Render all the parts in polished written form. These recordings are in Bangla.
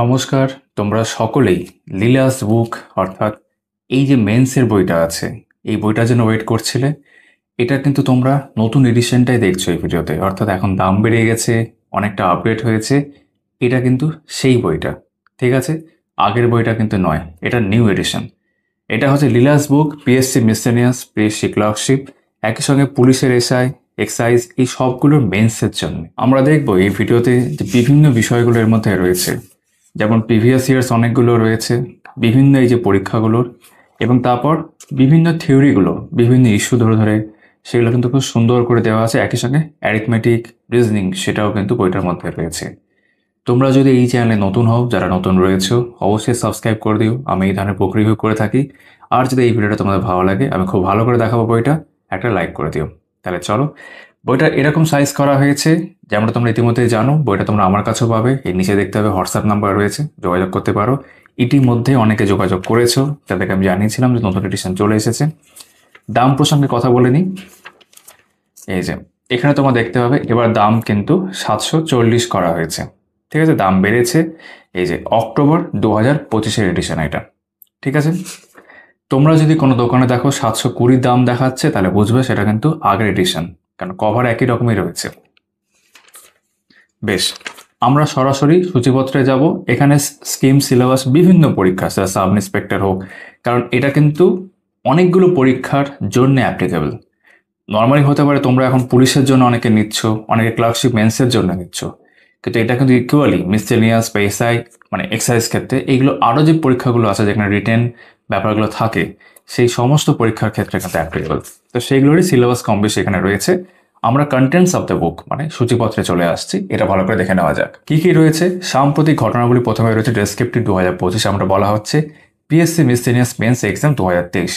নমস্কার, তোমরা সকলেই লীলাস বুক অর্থাৎ এই যে মেন্সের বইটা আছে, এই বইটার জন্য ওয়েট করছিলে। এটা কিন্তু তোমরা নতুন এডিশনটাই দেখছো এই ভিডিওতে, অর্থাৎ এখন দাম বেড়ে গেছে, অনেকটা আপডেট হয়েছে। এটা কিন্তু সেই বইটা, ঠিক আছে? আগের বইটা কিন্তু নয়, এটা নিউ এডিশন। এটা হচ্ছে লীলাস বুক পিএসসি মিসেলিনিয়াস পিএসসি ক্লার্কশিপ, একই সঙ্গে পুলিশের এসআই এক্সাইজ এই সবগুলোর মেন্সের জন্য। আমরা দেখব এই ভিডিওতে যে বিভিন্ন বিষয়গুলো এর মধ্যে রয়েছে, যেমন প্রিভিয়াস ইয়ার্স অনেকগুলো রয়েছে, বিভিন্ন এই যে পরীক্ষাগুলোর, এবং তারপর বিভিন্ন থিওরিগুলো, বিভিন্ন ইস্যু ধরে ধরে সেগুলো কিন্তু খুব সুন্দর করে দেওয়া আছে। একই সঙ্গে অ্যারিথমেটিক রিজনিং সেটাও কিন্তু বইটার মধ্যে রয়েছে। তোমরা যদি এই চ্যানেলে নতুন হও, যারা নতুন রয়েছো, অবশ্যই সাবস্ক্রাইব করে দিও। আমি এই ধরনের বুক রিভিউ করে থাকি। আর যদি এই ভিডিওটা তোমাদের ভালো লাগে, আমি খুব ভালো করে দেখাবো বইটা, একটা লাইক করে দিও। তাহলে চলো, বইটা এরকম সাইজ করা হয়েছে, যেমন তোমরা ইতিমধ্যে জানো। বইটা তোমরা আমার কাছেও পাবে, এর নিচে দেখতে হবে হোয়াটসঅ্যাপ নাম্বার রয়েছে, যোগাযোগ করতে পারো। ইতিমধ্যে অনেকে যোগাযোগ করেছো, তাদেরকে আমি জানিয়েছিলাম যে নতুন এডিশন চলে এসেছে। দাম প্রসঙ্গে কথা বলে নিই। এই যে এখানে তোমরা দেখতে পাবে, এবার দাম কিন্তু 740 করা হয়েছে, ঠিক আছে? দাম বেড়েছে। এই যে অক্টোবর 2025-এর এডিশন এটা, ঠিক আছে? তোমরা যদি কোনো দোকানে দেখো 720 দাম দেখাচ্ছে, তাহলে বুঝবে সেটা কিন্তু আগের এডিশন, কারণ কভার একই রকমই রয়েছে। বেশ, আমরা সরাসরি সূচিপত্রে যাব। এখানে স্কিম সিলেবাস বিভিন্ন পরীক্ষা, সেটা সাব ইন্সপেক্টর হোক, কারণ এটা কিন্তু অনেকগুলো পরীক্ষার জন্য অ্যাপ্লিকেবল। নর্মালি হতে পারে তোমরা এখন পুলিশের জন্য অনেকে নিচ্ছ, অনেকে ক্লার্কশিপ মেন্সের জন্য নিচ্ছ, কিন্তু এটা কিন্তু ইকুয়ালি মিসেলিনিয়াস বা এসআই মানে এক্সাইজ ক্ষেত্রে এইগুলো আরও যে পরীক্ষাগুলো আছে যেখানে রিটেন ব্যাপারগুলো থাকে, সেই সমস্ত পরীক্ষার ক্ষেত্রে কিন্তু অ্যাপ্লিকেবল। তো সেইগুলোরই সিলেবাস কম বেশি এখানে রয়েছে। আমরা কন্টেন্টস অফ দ্য বুক মানে সূচিপত্রে চলে আসছি, এটা ভালো করে দেখে নেওয়া যাক কি কি রয়েছে। সাম্প্রতিক ঘটনাগুলি প্রথমে রয়েছে ডেসক্রিপটিভ 2025, আমরা বলা হচ্ছে পিএসসি মিসেলিনিয়াস মেন্স এক্সাম 2023।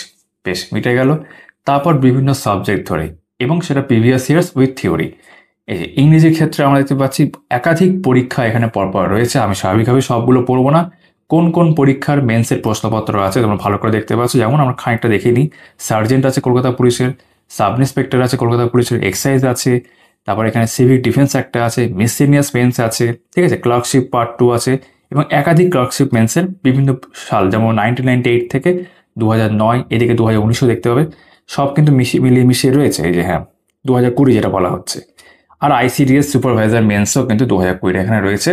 বেশ, মিটে গেল। তারপর বিভিন্ন সাবজেক্ট ধরে, এবং সেটা প্রিভিয়াস ইয়ার্স উইথ থিওরি। এই যে ইংরেজির ক্ষেত্রে আমরা দেখতে পাচ্ছি একাধিক পরীক্ষা এখানে পরপর রয়েছে। আমি স্বাভাবিকভাবে সবগুলো পড়বো না, কোন কোন পরীক্ষার মেন্সের প্রশ্নপত্র আছে তোমরা ভালো করে দেখতে পাচ্ছ। যেমন আমরা খানিকটা দেখে নিই, সার্জেন্ট আছে কলকাতা পুলিশের, সাব ইন্সপেক্টর আছে কলকাতা পুলিশের, এক্সাইজ আছে, তারপর এখানে সিভিক ডিফেন্স একটা আছে, মিসেলিনিয়াস মেন্স আছে, ঠিক আছে, ক্লার্কশিপ পার্ট 2 আছে, এবং একাধিক ক্লার্কশিপ মেন্সের বিভিন্ন সাল, যেমন 1998 থেকে 2009, এদিকে 2019ও দেখতে হবে। সব কিন্তু মিলিয়ে মিশিয়ে রয়েছে। এই যে হ্যাঁ, 2020 যেটা বলা হচ্ছে। আর আইসিডিএস সুপারভাইজার মেন্সও কিন্তু 2020 এখানে রয়েছে।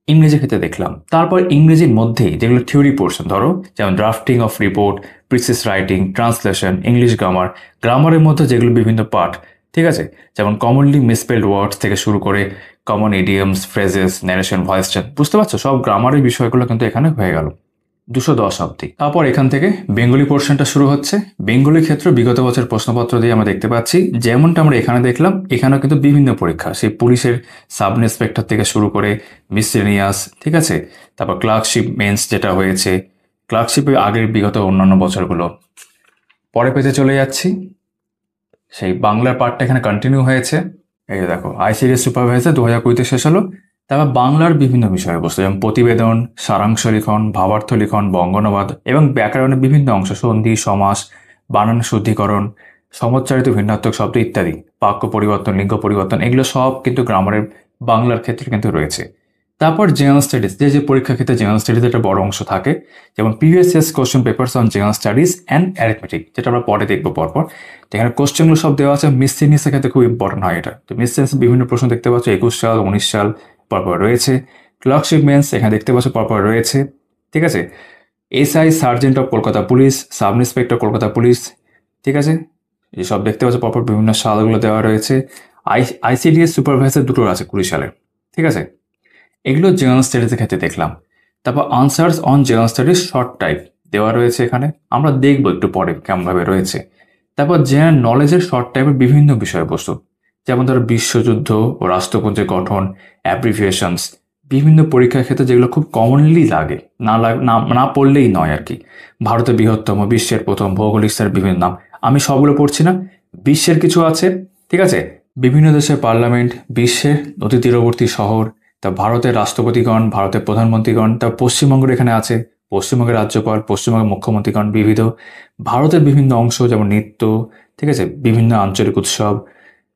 ইংরেজি ক্ষেত্রে দেখলাম। তারপর ইংরেজির মধ্যেই যেগুলো থিওরি পোর্শন ধরো, যেমন drafting of report, precis writing, translation, English grammar, গ্রামারের মধ্যে যেগুলো বিভিন্ন পার্ট, ঠিক আছে, যেমন কমনলি মিসস্পেলড ওয়ার্ডস থেকে শুরু করে common idioms, phrases, narration, voice change, বুঝতে পারছো? সব গ্রামারের বিষয়গুলো কিন্তু এখানে হয়ে গেল 210 অব্দি। তারপর এখান থেকে বেঙ্গলি পোর্শনটা শুরু হচ্ছে। বেঙ্গলি ক্ষেত্রে বিগত বছর প্রশ্নপত্র দিয়ে আমরা দেখতে পাচ্ছি, যেমনটা আমরা এখানে দেখলাম, এখানেও কিন্তু বিভিন্ন পরীক্ষা, সেই পুলিশের সাব ইন্সপেক্টর থেকে শুরু করে মিসেলিনিয়াস, ঠিক আছে, তারপর ক্লার্কশিপ মেন্স যেটা হয়েছে, ক্লার্কশিপের আগের বিগত অন্যান্য বছরগুলো। পরে পেতে চলে যাচ্ছি, সেই বাংলার পার্টটা এখানে কন্টিনিউ হয়েছে। এই যে দেখো, আইসিডিএস সুপারভাইজার 2020-তে শেষ হলো। তারপর বাংলার বিভিন্ন বিষয়বস্তু, যেমন প্রতিবেদন, সারাংশ লিখন, ভাবার্থ লিখন, বঙ্গানুবাদ, এবং ব্যাকরণের বিভিন্ন অংশ, সন্ধি, সমাস, বানান শুদ্ধিকরণ, সমচ্চারিত ভিন্নাত্মক শব্দ ইত্যাদি, বাক্য পরিবর্তন, লিঙ্গ পরিবর্তন, এগুলো সব কিন্তু গ্রামারের বাংলার ক্ষেত্রে কিন্তু রয়েছে। তারপর জেনারেল স্টাডিজ, যে পরীক্ষার ক্ষেত্রে জেনারেল স্টাডিজ একটা বড় অংশ থাকে, যেমন previous years question papers on general studies and arithmetic, যেটা আমরা পরে দেখবো পরপর। এখানে কোশ্চেনগুলো সব দেওয়া আছে। মিসসেলিনিয়াসের ক্ষেত্রে খুব ইম্পর্টেন্ট হয় এটা। তো মিসসেলিনিয়াস বিভিন্ন প্রশ্ন দেখতে পাচ্ছ, 21 সাল, 19 সাল পরপর রয়েছে। ক্লার্কশিপ মেন্স এখানে দেখতে পাচ্ছ পরপর রয়েছে, ঠিক আছে। SI sergeant of Kolkata police, sub inspector Kolkata police, ঠিক আছে, এসব দেখতে পাচ্ছ পরপর বিভিন্ন সালগুলো দেওয়া রয়েছে। আইসিডিএস সুপারভাইজার দুটো আছে 20 সালে, ঠিক আছে। এগুলো জেনারেল স্টাডিজের ক্ষেত্রে দেখলাম। তারপর answers on general studies short type দেওয়া রয়েছে এখানে, আমরা দেখবো একটু পরে কেমনভাবে রয়েছে। তারপর জেনারেল নলেজের শর্ট টাইপের বিভিন্ন বিষয়বস্তু, যেমন ধরো বিশ্বযুদ্ধ ও রাষ্ট্রপুঞ্জের গঠন, অ্যাব্রিভিয়েশনস, বিভিন্ন পরীক্ষার ক্ষেত্রে যেগুলো খুব কমনলি লাগে, না পড়লেই নয় আর কি। ভারতের বৃহত্তম, বিশ্বের প্রথম, ভৌগোলিক স্তরের বিভিন্ন নাম, আমি সবগুলো পড়ছি না। বিশ্বের কিছু আছে, ঠিক আছে, বিভিন্ন দেশের পার্লামেন্ট, বিশ্বের নদী তীরবর্তী শহর, তা ভারতের রাষ্ট্রপতিগণ, ভারতের প্রধানমন্ত্রীগণ, তা পশ্চিমবঙ্গের এখানে আছে, পশ্চিমবঙ্গের রাজ্যপাল, পশ্চিমবঙ্গের মুখ্যমন্ত্রীগণ বিবিধ, ভারতের বিভিন্ন অংশ যেমন নৃত্য, ঠিক আছে, বিভিন্ন আঞ্চলিক উৎসব,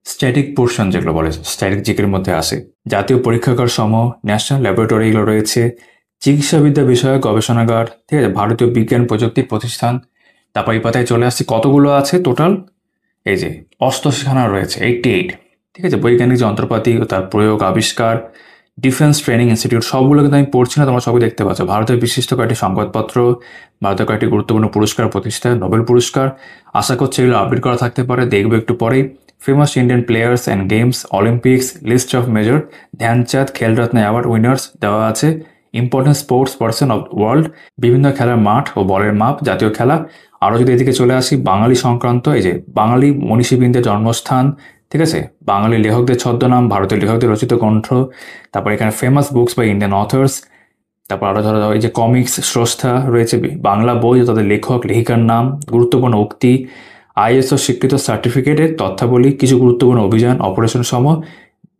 স্ট্যাটিক পোর্শন যেগুলো বলে স্ট্যাটিক জিকের মধ্যে আসে, জাতীয় পরীক্ষাগার সমূহ, ন্যাশনাল ল্যাবরেটরি এগুলো রয়েছে, চিকিৎসাবিদ্যা বিষয়ক গবেষণাগার, ঠিক আছে, ভারতীয় বিজ্ঞান প্রযুক্তি প্রতিষ্ঠান। তারপর এই পাতায় চলে আসছি কতগুলো আছে টোটাল, এই যে 88খানা রয়েছে, 88। ঠিক আছে, বৈজ্ঞানিক যন্ত্রপাতি ও তার প্রয়োগ আবিষ্কার, ডিফেন্স ট্রেনিং ইনস্টিটিউট, সবগুলো কিন্তু আমি পড়ছি না, তোমরা সবই দেখতে পাচ্ছ। ভারতের বিশিষ্ট কয়েকটি সংবাদপত্র, ভারতের কয়েকটি গুরুত্বপূর্ণ পুরস্কার প্রতিষ্ঠা, নোবেল পুরস্কার, আশা করছি এগুলো আপডেট করা থাকতে পারে, দেখবো একটু পরেই। Famous Indian players and games, Olympics, list of major, Dhyan Chand Khel Ratna award winners দেওয়া আছে, important sports person of world, বিভিন্ন খেলার মাঠ ও বলের মাপ, জাতীয় খেলা। আরও যদি এদিকে চলে আসি বাঙালি সংক্রান্ত, এই যে বাঙালি মনীষীবৃন্দের জন্মস্থান, ঠিক আছে, বাঙালি লেখকদের ছদ্মনাম, ভারতীয় লেখকদের রচিত গ্রন্থ, তারপর এখানে famous books by Indian authors, তারপর আরও ধরো এই যে কমিক্স স্রষ্টা রয়েছে, বাংলা বই ও তাদের লেখক লেখিকার নাম, গুরুত্বপূর্ণ উক্তি, আইএসও স্বীকৃত সার্টিফিকেটের তথ্যাবলী, কিছু গুরুত্বপূর্ণ অভিযান অপারেশন সম,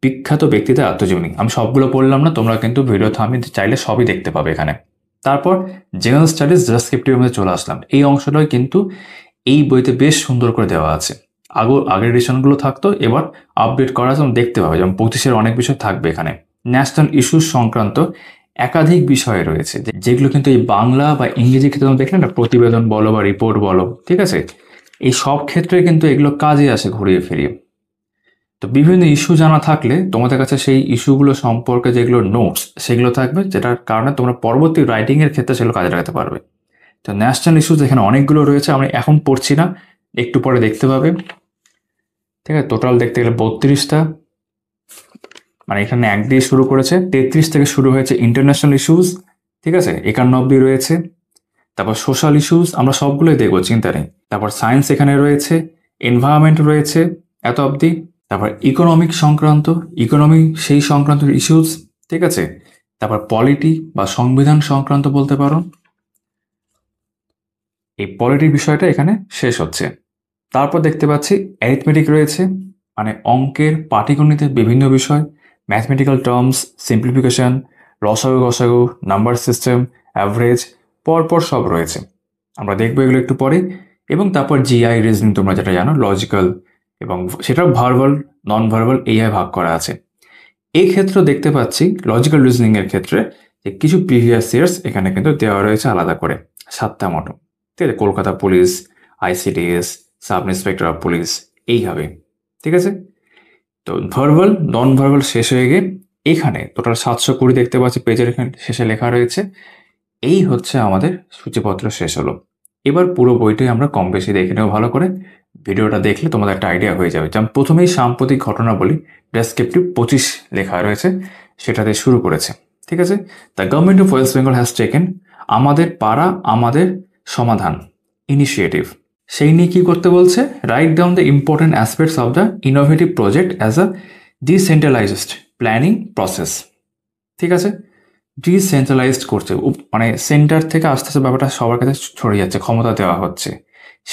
বিখ্যাত ব্যক্তিদের আত্মজীবনী। আমি সবগুলো পড়লাম না, তোমরা কিন্তু ভিডিও থামি চাইলে সবই দেখতে পাবে এখানে। তারপর জেনারেল স্টাডিজ ডেসক্রিপটিভ মধ্যে চলে আসলাম। এই অংশটাই কিন্তু এই বইতে বেশ সুন্দর করে দেওয়া আছে। আগের এডিশনগুলো থাকতো, এবার আপডেট করা আছে, দেখতে পাবে, যেমন 25-এর অনেক বিষয় থাকবে এখানে। ন্যাশনাল ইস্যুস সংক্রান্ত একাধিক বিষয় রয়েছে, যেগুলো কিন্তু এই বাংলা বা ইংরেজি ক্ষেত্রে তোমরা দেখলে না, প্রতিবেদন বলো বা রিপোর্ট বলো, ঠিক আছে, এই সব ক্ষেত্রে কিন্তু এগুলো কাজে আসে ঘুরিয়ে ফিরিয়ে। তো বিভিন্ন ইস্যু জানা থাকলে তোমাদের কাছে সেই ইস্যুগুলো সম্পর্কে যেগুলো নোটস সেগুলো থাকবে, যেটার কারণে তোমরা পরবর্তী রাইটিংয়ের ক্ষেত্রে সেগুলো কাজে লাগাতে পারবে। তো ন্যাশনাল ইস্যুস এখানে অনেকগুলো রয়েছে, আমি এখন পড়ছি না, একটু পরে দেখতে পাবে। ঠিক আছে, টোটাল দেখতে গেলে 32টা, মানে এখানে 1 দিয়ে শুরু করেছে, 33 থেকে শুরু হয়েছে ইন্টারন্যাশনাল ইস্যুস, ঠিক আছে, 51 অব্দি রয়েছে। তারপর সোশ্যাল ইস্যুস আমরা সবগুলোই দেখবো, চিন্তা নেই। তারপর সায়েন্স এখানে রয়েছে, এনভায়রনমেন্ট রয়েছে এত অবধি। তারপর ইকোনমিক সংক্রান্ত, ইকোনমি সেই সংক্রান্ত ইস্যুস, ঠিক আছে। তারপর পলিটি বা সংবিধান সংক্রান্ত বলতে পারো, এই পলিটির বিষয়টা এখানে শেষ হচ্ছে। তারপর দেখতে পাচ্ছি অ্যারিথমেটিক রয়েছে, মানে অঙ্কের পাটিগণিতের বিভিন্ন বিষয়, ম্যাথমেটিক্যাল টার্মস, সিম্পলিফিকেশন, লসাগু গসাগু, নাম্বার সিস্টেম, অ্যাভারেজ, পরপর সব রয়েছে, আমরা দেখবো এগুলো একটু পরে। এবং তারপর জিআই রিজনিং, তোমরা যেটা জানো, লজিক্যাল, এবং সেটাও ভার্বাল নন ভার্বাল এইভাবে ভাগ করা আছে। এই ক্ষেত্রে দেখতে পাচ্ছি লজিক্যাল রিজনিং এর ক্ষেত্রে যে কিছু প্রিভিয়াস ইয়ার্স এখানে কিন্তু দেওয়া রয়েছে আলাদা করে, 7টা মতো, ঠিক আছে, Kolkata police, ICDS, sub inspector of police, এইভাবে, ঠিক আছে। তো ভার্বাল নন ভার্বাল শেষ হয়ে গিয়ে এখানে টোটাল 720 দেখতে পাচ্ছি পেজের এখানে শেষে লেখা রয়েছে। এই হচ্ছে আমাদের সূচিপত্র শেষ হলো। এবার পুরো বইটাই আমরা কম বেশি দেখে নেব ভালো করে, ভিডিওটা দেখলে তোমাদের একটা আইডিয়া হয়ে যাবে। যেমন প্রথমেই সাম্প্রতিক ঘটনা বলি, ডেসক্রিপটিভ 25 লেখা রয়েছে, সেটাতে শুরু করেছে, ঠিক আছে। The government of West Bengal has taken আমাদের পাড়া আমাদের সমাধান ইনিশিয়েটিভ। সেই নিয়ে কী করতে বলছে, write down the important aspects of the innovative project as a decentralised planning process, ঠিক আছে। ডিসেন্ট্রালাইজড করছে, মানে সেন্টার থেকে আস্তে আস্তে ব্যাপারটা সবার কাছে ছড়িয়ে যাচ্ছে, ক্ষমতা দেওয়া হচ্ছে,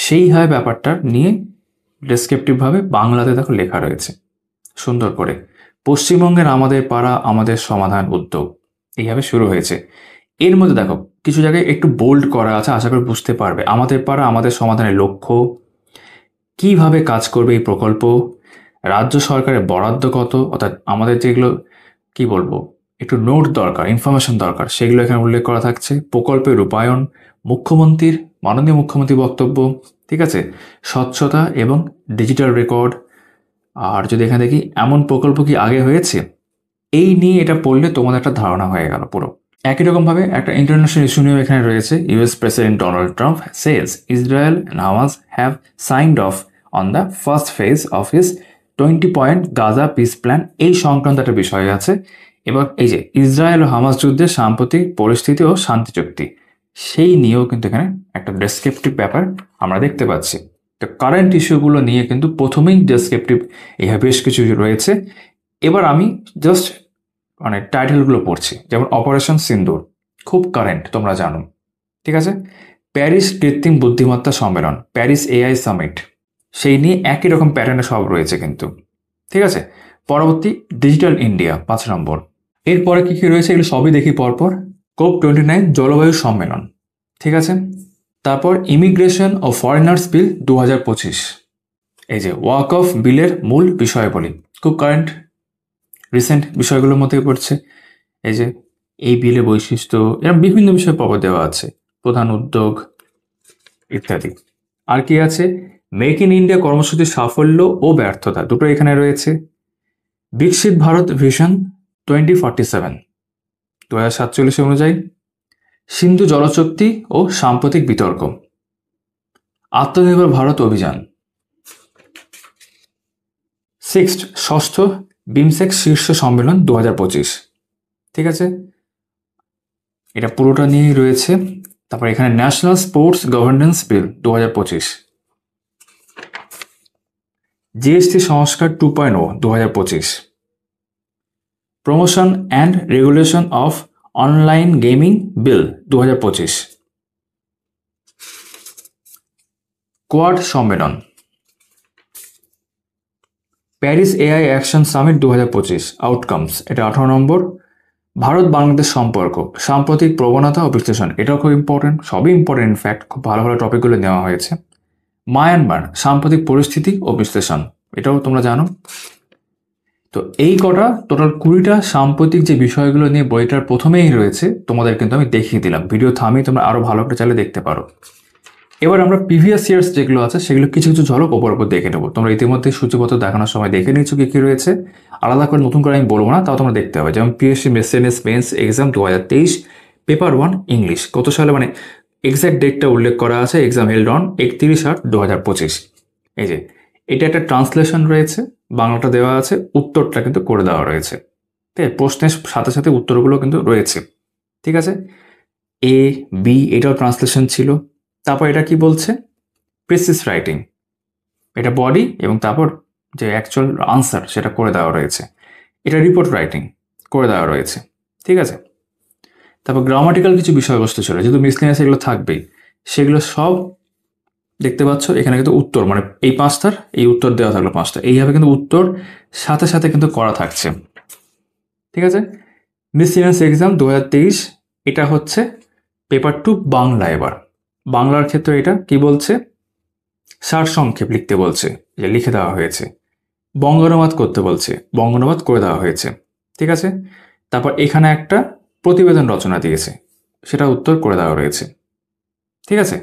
সেইভাবে ব্যাপারটা নিয়ে ডেসক্রিপটিভভাবে বাংলাতে দেখো লেখা রয়েছে সুন্দর করে। পশ্চিমবঙ্গের আমাদের পাড়া আমাদের সমাধান উদ্যোগ, এইভাবে শুরু হয়েছে। এর মধ্যে দেখো কিছু জায়গায় একটু বোল্ড করা আছে, আশা করি বুঝতে পারবে। আমাদের পাড়া আমাদের সমাধানের লক্ষ্য, কিভাবে কাজ করবে এই প্রকল্প, রাজ্য সরকারের বরাদ্দ কত, অর্থাৎ আমাদের যেগুলো কি বলবো একটু নোট দরকার, ইনফরমেশন দরকার, সেগুলো এখানে উল্লেখ করা থাকছে। প্রকল্পের রূপায়ণ, মুখ্যমন্ত্রীর মাননীয় মুখ্যমন্ত্রীর বক্তব্য, ঠিক আছে, স্বচ্ছতা এবং ডিজিটাল রেকর্ড। আর যদি এখানে দেখি এমন প্রকল্প কি আগে হয়েছে, এই নিয়ে এটা পড়লে তোমাদের একটা ধারণা হয়ে গেল পুরো। একই রকমভাবে একটা ইন্টারন্যাশনাল ইস্যু নিয়েও এখানে রয়েছে। US president Donald Trump Sage Israel and Hamas have signed off on the first phase of his 20-point Gaza piece plan, এই সংক্রান্ত একটা বিষয় আছে। এবার এই যে ইসরায়েল ও হামাস যুদ্ধের সাম্প্রতিক পরিস্থিতি ও শান্তি চুক্তি, সেই নিয়েও কিন্তু এখানে একটা ডেসক্রিপটিভ ব্যাপার আমরা দেখতে পাচ্ছি। তো কারেন্ট ইস্যুগুলো নিয়ে কিন্তু প্রথমেই ডেসক্রিপটিভ এভাবে বেশ কিছু রয়েছে। এবার আমি জাস্ট মানে টাইটেলগুলো পড়ছি, যেমন অপারেশন সিন্দুর, খুব কারেন্ট তোমরা জানো, ঠিক আছে। প্যারিস কৃত্রিম বুদ্ধিমত্তা সম্মেলন, প্যারিস এআই সামিট, সেই নিয়ে একই রকম প্যাটার্নে সব রয়েছে কিন্তু, ঠিক আছে। পরবর্তী ডিজিটাল ইন্ডিয়া 5 নম্বর। এরপরে কী কী রয়েছে এগুলো সবই দেখি পরপর। COP29 জলবায়ু সম্মেলন, ঠিক আছে। তারপর ইমিগ্রেশন ও ফরেনার্স বিল 2025, এই যে ওয়াক অফ বিলের মূল বিষয়াবলী, খুব কারেন্ট রিসেন্ট বিষয়গুলোর মধ্যে পড়ছে। এই যে এই বিলের বৈশিষ্ট্য, এরকম বিভিন্ন বিষয়ে পর্ব দেওয়া আছে, প্রধান উদ্যোগ ইত্যাদি। আর কি আছে, মেক ইন ইন্ডিয়া কর্মসূচির সাফল্য ও ব্যর্থতা দুটো এখানে রয়েছে। বিকশিত ভারত ভিশন 2047 2047 অনুযায়ী, সিন্ধু জলশক্তি ও সাম্প্রতিক বিতর্ক, আত্মনির্ভর ভারত অভিযান, ষষ্ঠ বিমসেক শীর্ষ সম্মেলন 2025। ঠিক আছে, এটা পুরোটা নিয়েই রয়েছে। তারপর এখানে national sports governance bill 2025, GST সংস্কার 2.0 2025, promotion and regulation of online gaming bill 2025, quad সম্মেলন, Paris AI action summit 2025 outcomes, এটা 18 নম্বর। ভারত বাংলাদেশ সম্পর্ক, সাম্প্রতিক প্রবণতা ও বিশ্লেষণ, এটাও খুব ইম্পর্টেন্ট, সবই ইম্পর্টেন্ট ইনফ্যাক্ট, খুব ভালো ভালো টপিকগুলো নেওয়া হয়েছে। মায়ানমার সাম্প্রতিক পরিস্থিতি ও বিশ্লেষণ, এটাও তোমরা জানো। তো এই কটা টোটাল 20টা সাম্প্রতিক যে বিষয়গুলো নিয়ে বইটার প্রথমেই রয়েছে, তোমাদের কিন্তু আমি দেখিয়ে দিলাম, ভিডিও থামিয়ে তোমরা আরো ভালো করে চাইলে দেখতে পারো। এবার আমরা প্রিভিয়াস ইয়ার্স যেগুলো আছে সেগুলো কিছু কিছু ঝলক ওপর উপর দেখে নেবো। তোমরা ইতিমধ্যে সূচিপত্র দেখানোর সময় দেখে নিচ্ছ কি কি রয়েছে, আলাদা করে নতুন করে আমি বলবো না, তাও তোমরা দেখতে হবে। যেমন PSC miscellaneous mains exam 2023 paper 1 English, কত সালে মানে এক্সাক্ট ডেটটা উল্লেখ করা আছে, এক্সাম হেল্ড অন 31/8/2025। এই যে এটা একটা ট্রান্সলেশন রয়েছে, বাংলাটা দেওয়া আছে, উত্তরটা কিন্তু করে দেওয়া রয়েছে। ঠিক আছে, প্রশ্নের সাথে সাথে উত্তরগুলো কিন্তু রয়েছে। ঠিক আছে, এ বি এটাও ট্রান্সলেশন ছিল। তারপর এটা কি বলছে, প্রিসিস রাইটিং, এটা বডি এবং তারপর যে অ্যাকচুয়াল আনসার সেটা করে দেওয়া রয়েছে। এটা রিপোর্ট রাইটিং করে দেওয়া রয়েছে। ঠিক আছে, তারপর গ্রামাটিক্যাল কিছু বিষয়বস্তু ছিল, যেহেতু মিসলিনিয়াস এগুলো থাকবেই, সেগুলো সব দেখতে পাচ্ছ এখানে কিন্তু উত্তর, মানে এই 5টার এই উত্তর দেওয়া থাকলো 5টা, এইভাবে কিন্তু উত্তর সাথে সাথে কিন্তু করা থাকছে। ঠিক আছে, মিসলিনিয়াস এক্সাম 2023, এটা হচ্ছে পেপার 2 বাংলা। এবার বাংলার ক্ষেত্রে এটা কি বলছে, সারসংক্ষেপ লিখতে বলছে, যে লিখে দেওয়া হয়েছে। বঙ্গানুবাদ করতে বলছে, বঙ্গানুবাদ করে দেওয়া হয়েছে। ঠিক আছে, তারপর এখানে একটা প্রতিবেদন রচনা দিয়েছে, সেটা উত্তর করে দেওয়া রয়েছে। ঠিক আছে,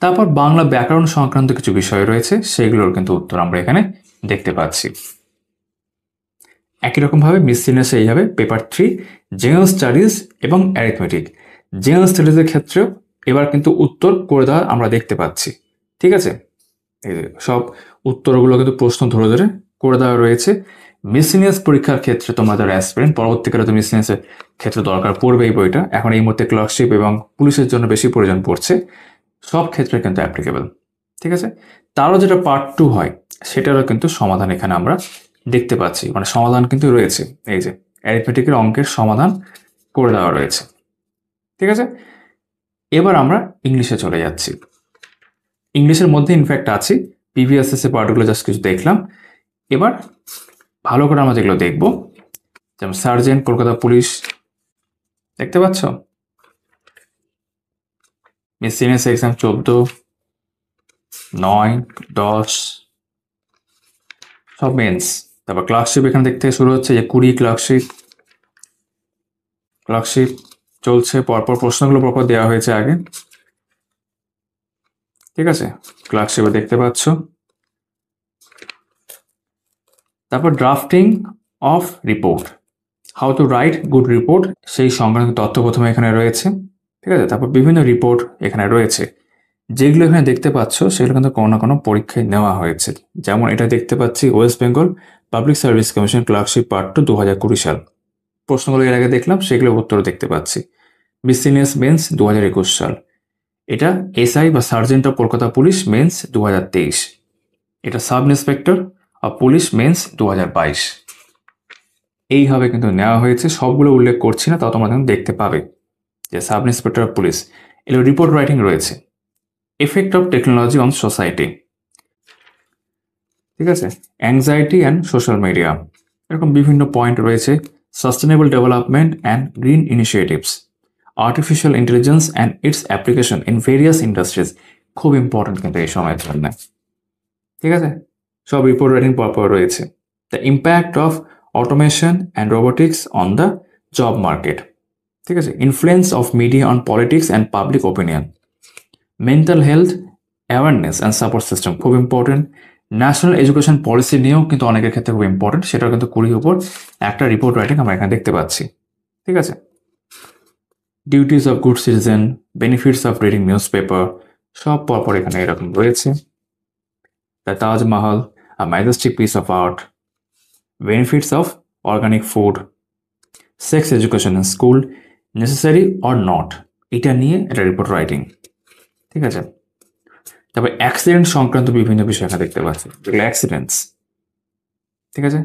তারপর বাংলা ব্যাকরণ সংক্রান্ত কিছু বিষয় রয়েছে, সেগুলোর কিন্তু উত্তর আমরা এখানে দেখতে পাচ্ছি। একই রকমভাবে মিসলিনিয়াসে এইভাবে পেপার 3 জেনারেল স্টাডিজ এবং অ্যারিথমেটিক, জেনারেল স্টাডিজের ক্ষেত্রেও এবার কিন্তু উত্তর করে দেওয়া আমরা দেখতে পাচ্ছি। ঠিক আছে, সব উত্তরগুলো কিন্তু প্রশ্ন ধরে ধরে করে দেওয়া রয়েছে। মিসলিনিয়াস পরীক্ষার ক্ষেত্রে তোমরা যারা অ্যাসপিরেন্ট, পরবর্তীকালে তো মিসলিনিয়াসের ক্ষেত্রে দরকার পড়বে এই বইটা, এখন এই মুহূর্তে ক্লার্কশিপ এবং পুলিশের জন্য বেশি প্রয়োজন পড়ছে, সব ক্ষেত্রে কিন্তু অ্যাপ্লিকেবল। ঠিক আছে, তারও যেটা পার্ট 2 হয় সেটারও কিন্তু সমাধান এখানে আমরা দেখতে পাচ্ছি, মানে সমাধান কিন্তু রয়েছে, এই যে অ্যারিথমেটিকের অঙ্কের সমাধান করে দেওয়া রয়েছে। ঠিক আছে, এবার আমরা ইংলিশে চলে যাচ্ছি। ইংলিশের মধ্যে ইনফ্যাক্ট আছি, প্রিভিয়াস পার্টগুলো জাস্ট কিছু দেখলাম। এবার ভালো করে আমরা যেগুলো দেখব, যেমন সার্জেন্ট কলকাতা পুলিশ, দেখতে পাচ্ছ, মিসলিনিয়াস এক্সাম 14, 9, 10 সব মেন্স। তারপর ক্লার্কশিপ এখানে দেখতে শুরু হচ্ছে, যে 20 ক্লার্কশিপ চলছে, পরপর প্রশ্নগুলো পরপর দেওয়া হয়েছে আগে। ঠিক আছে, ক্লার্কশিপে দেখতে পাচ্ছ। তারপর drafting of report, how to right good report, সেই সংক্রান্ত তথ্য প্রথমে এখানে রয়েছে। ঠিক আছে, তারপর বিভিন্ন রিপোর্ট এখানে রয়েছে, যেগুলো এখানে দেখতে পাচ্ছ সেগুলো কিন্তু কোনো না কোনো পরীক্ষায় নেওয়া হয়েছে। যেমন এটা দেখতে পাচ্ছি West Bengal public service commission clerkship part 2 2020 সাল, প্রশ্নগুলো এর আগে দেখলাম, সেগুলো উত্তর দেখতে পাচ্ছি। মিসলিনিয়াস মেন্স 2021 সাল, এটা এসআই বা sergeant of Kolkata police mains 2023, এটা sub inspector of police mains 2022। এইভাবে কিন্তু নেওয়া হয়েছে, সবগুলো উল্লেখ করছি না, তাও তোমরা কিন্তু দেখতে পাবে যে সাব ইন্সপেক্টর অফ পুলিশ, এগুলো রিপোর্ট রাইটিং রয়েছে। Effect of technology on society, ঠিক আছে, অ্যাংজাইটি অ্যান্ড সোশ্যাল মিডিয়া, এরকম বিভিন্ন পয়েন্ট রয়েছে। Sustainable development and green initiatives, artificial intelligence and it's application in various industries, খুব ইম্পর্টেন্ট কিন্তু এই সময়ের জন্য। ঠিক আছে, সব রিপোর্ট রাইটিং পরপর রয়েছে। The impact of automation and robotics on the job market, ঠিক আছে, influence of media on politics and public opinion, mental health awareness and support system খুব ইম্পর্টেন্ট, ন্যাশনাল এডুকেশন পলিসি নিয়েও কিন্তু অনেকের ক্ষেত্রে খুব ইম্পর্টেন্ট, সেটাও কিন্তু 20 উপর একটা রিপোর্ট রাইটিং আমরা এখানে দেখতে পাচ্ছি। ঠিক আছে, duties of good citizen, benefits of reading news paper, সব পরপর এখানে এরকম রয়েছে। The Taj Mahal, a Majestic piece of art, benefits of organic food, sex education in school, necessary or not, এটা নিয়ে একটা রিপোর্ট রাইটিং। ঠিক আছে, তারপর অ্যাক্সিডেন্ট সংক্রান্ত বিভিন্ন বিষয় এখানে দেখতে পাচ্ছি, যেগুলো অ্যাক্সিডেন্টস। ঠিক আছে,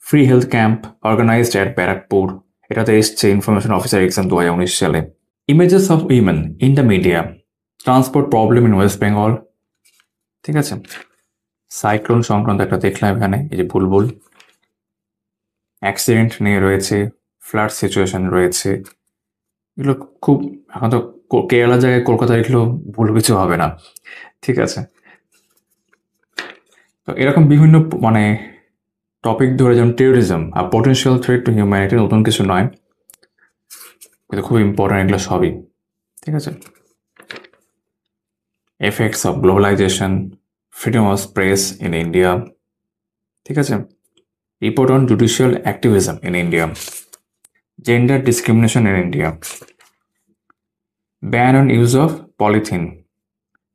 free health camp organized at Barrackpore, এটাতে এসছে ইনফরমেশন অফিসার এক্সাম 2019 সালে। Images of women in the media, transport problem in West Bengal. ঠিক আছে, সাইক্লোন সংক্রান্ত একটা দেখলাম এখানে, এই যে বুলবুল। অ্যাক্সিডেন্ট নিয়ে রয়েছে, ফ্লাড সিচুয়েশন রয়েছে, এগুলো খুব, এখন তো কেরালার জায়গায় কলকাতা লিখলেও ভুল কিছু হবে না। ঠিক আছে, তো এরকম বিভিন্ন মানে টপিক ধরে, যেমন টেরোরিজম আর পটেনশিয়াল থ্রেট টু হিউম্যানিটি, নতুন কিছু নয়, কিন্তু খুব ইম্পর্টেন্ট এগুলো সবই। ঠিক আছে, effects of globalization, freedom of press in India. ঠিক আছে, report on judicial activism in India, gender discrimination in India, ban on use of polythene,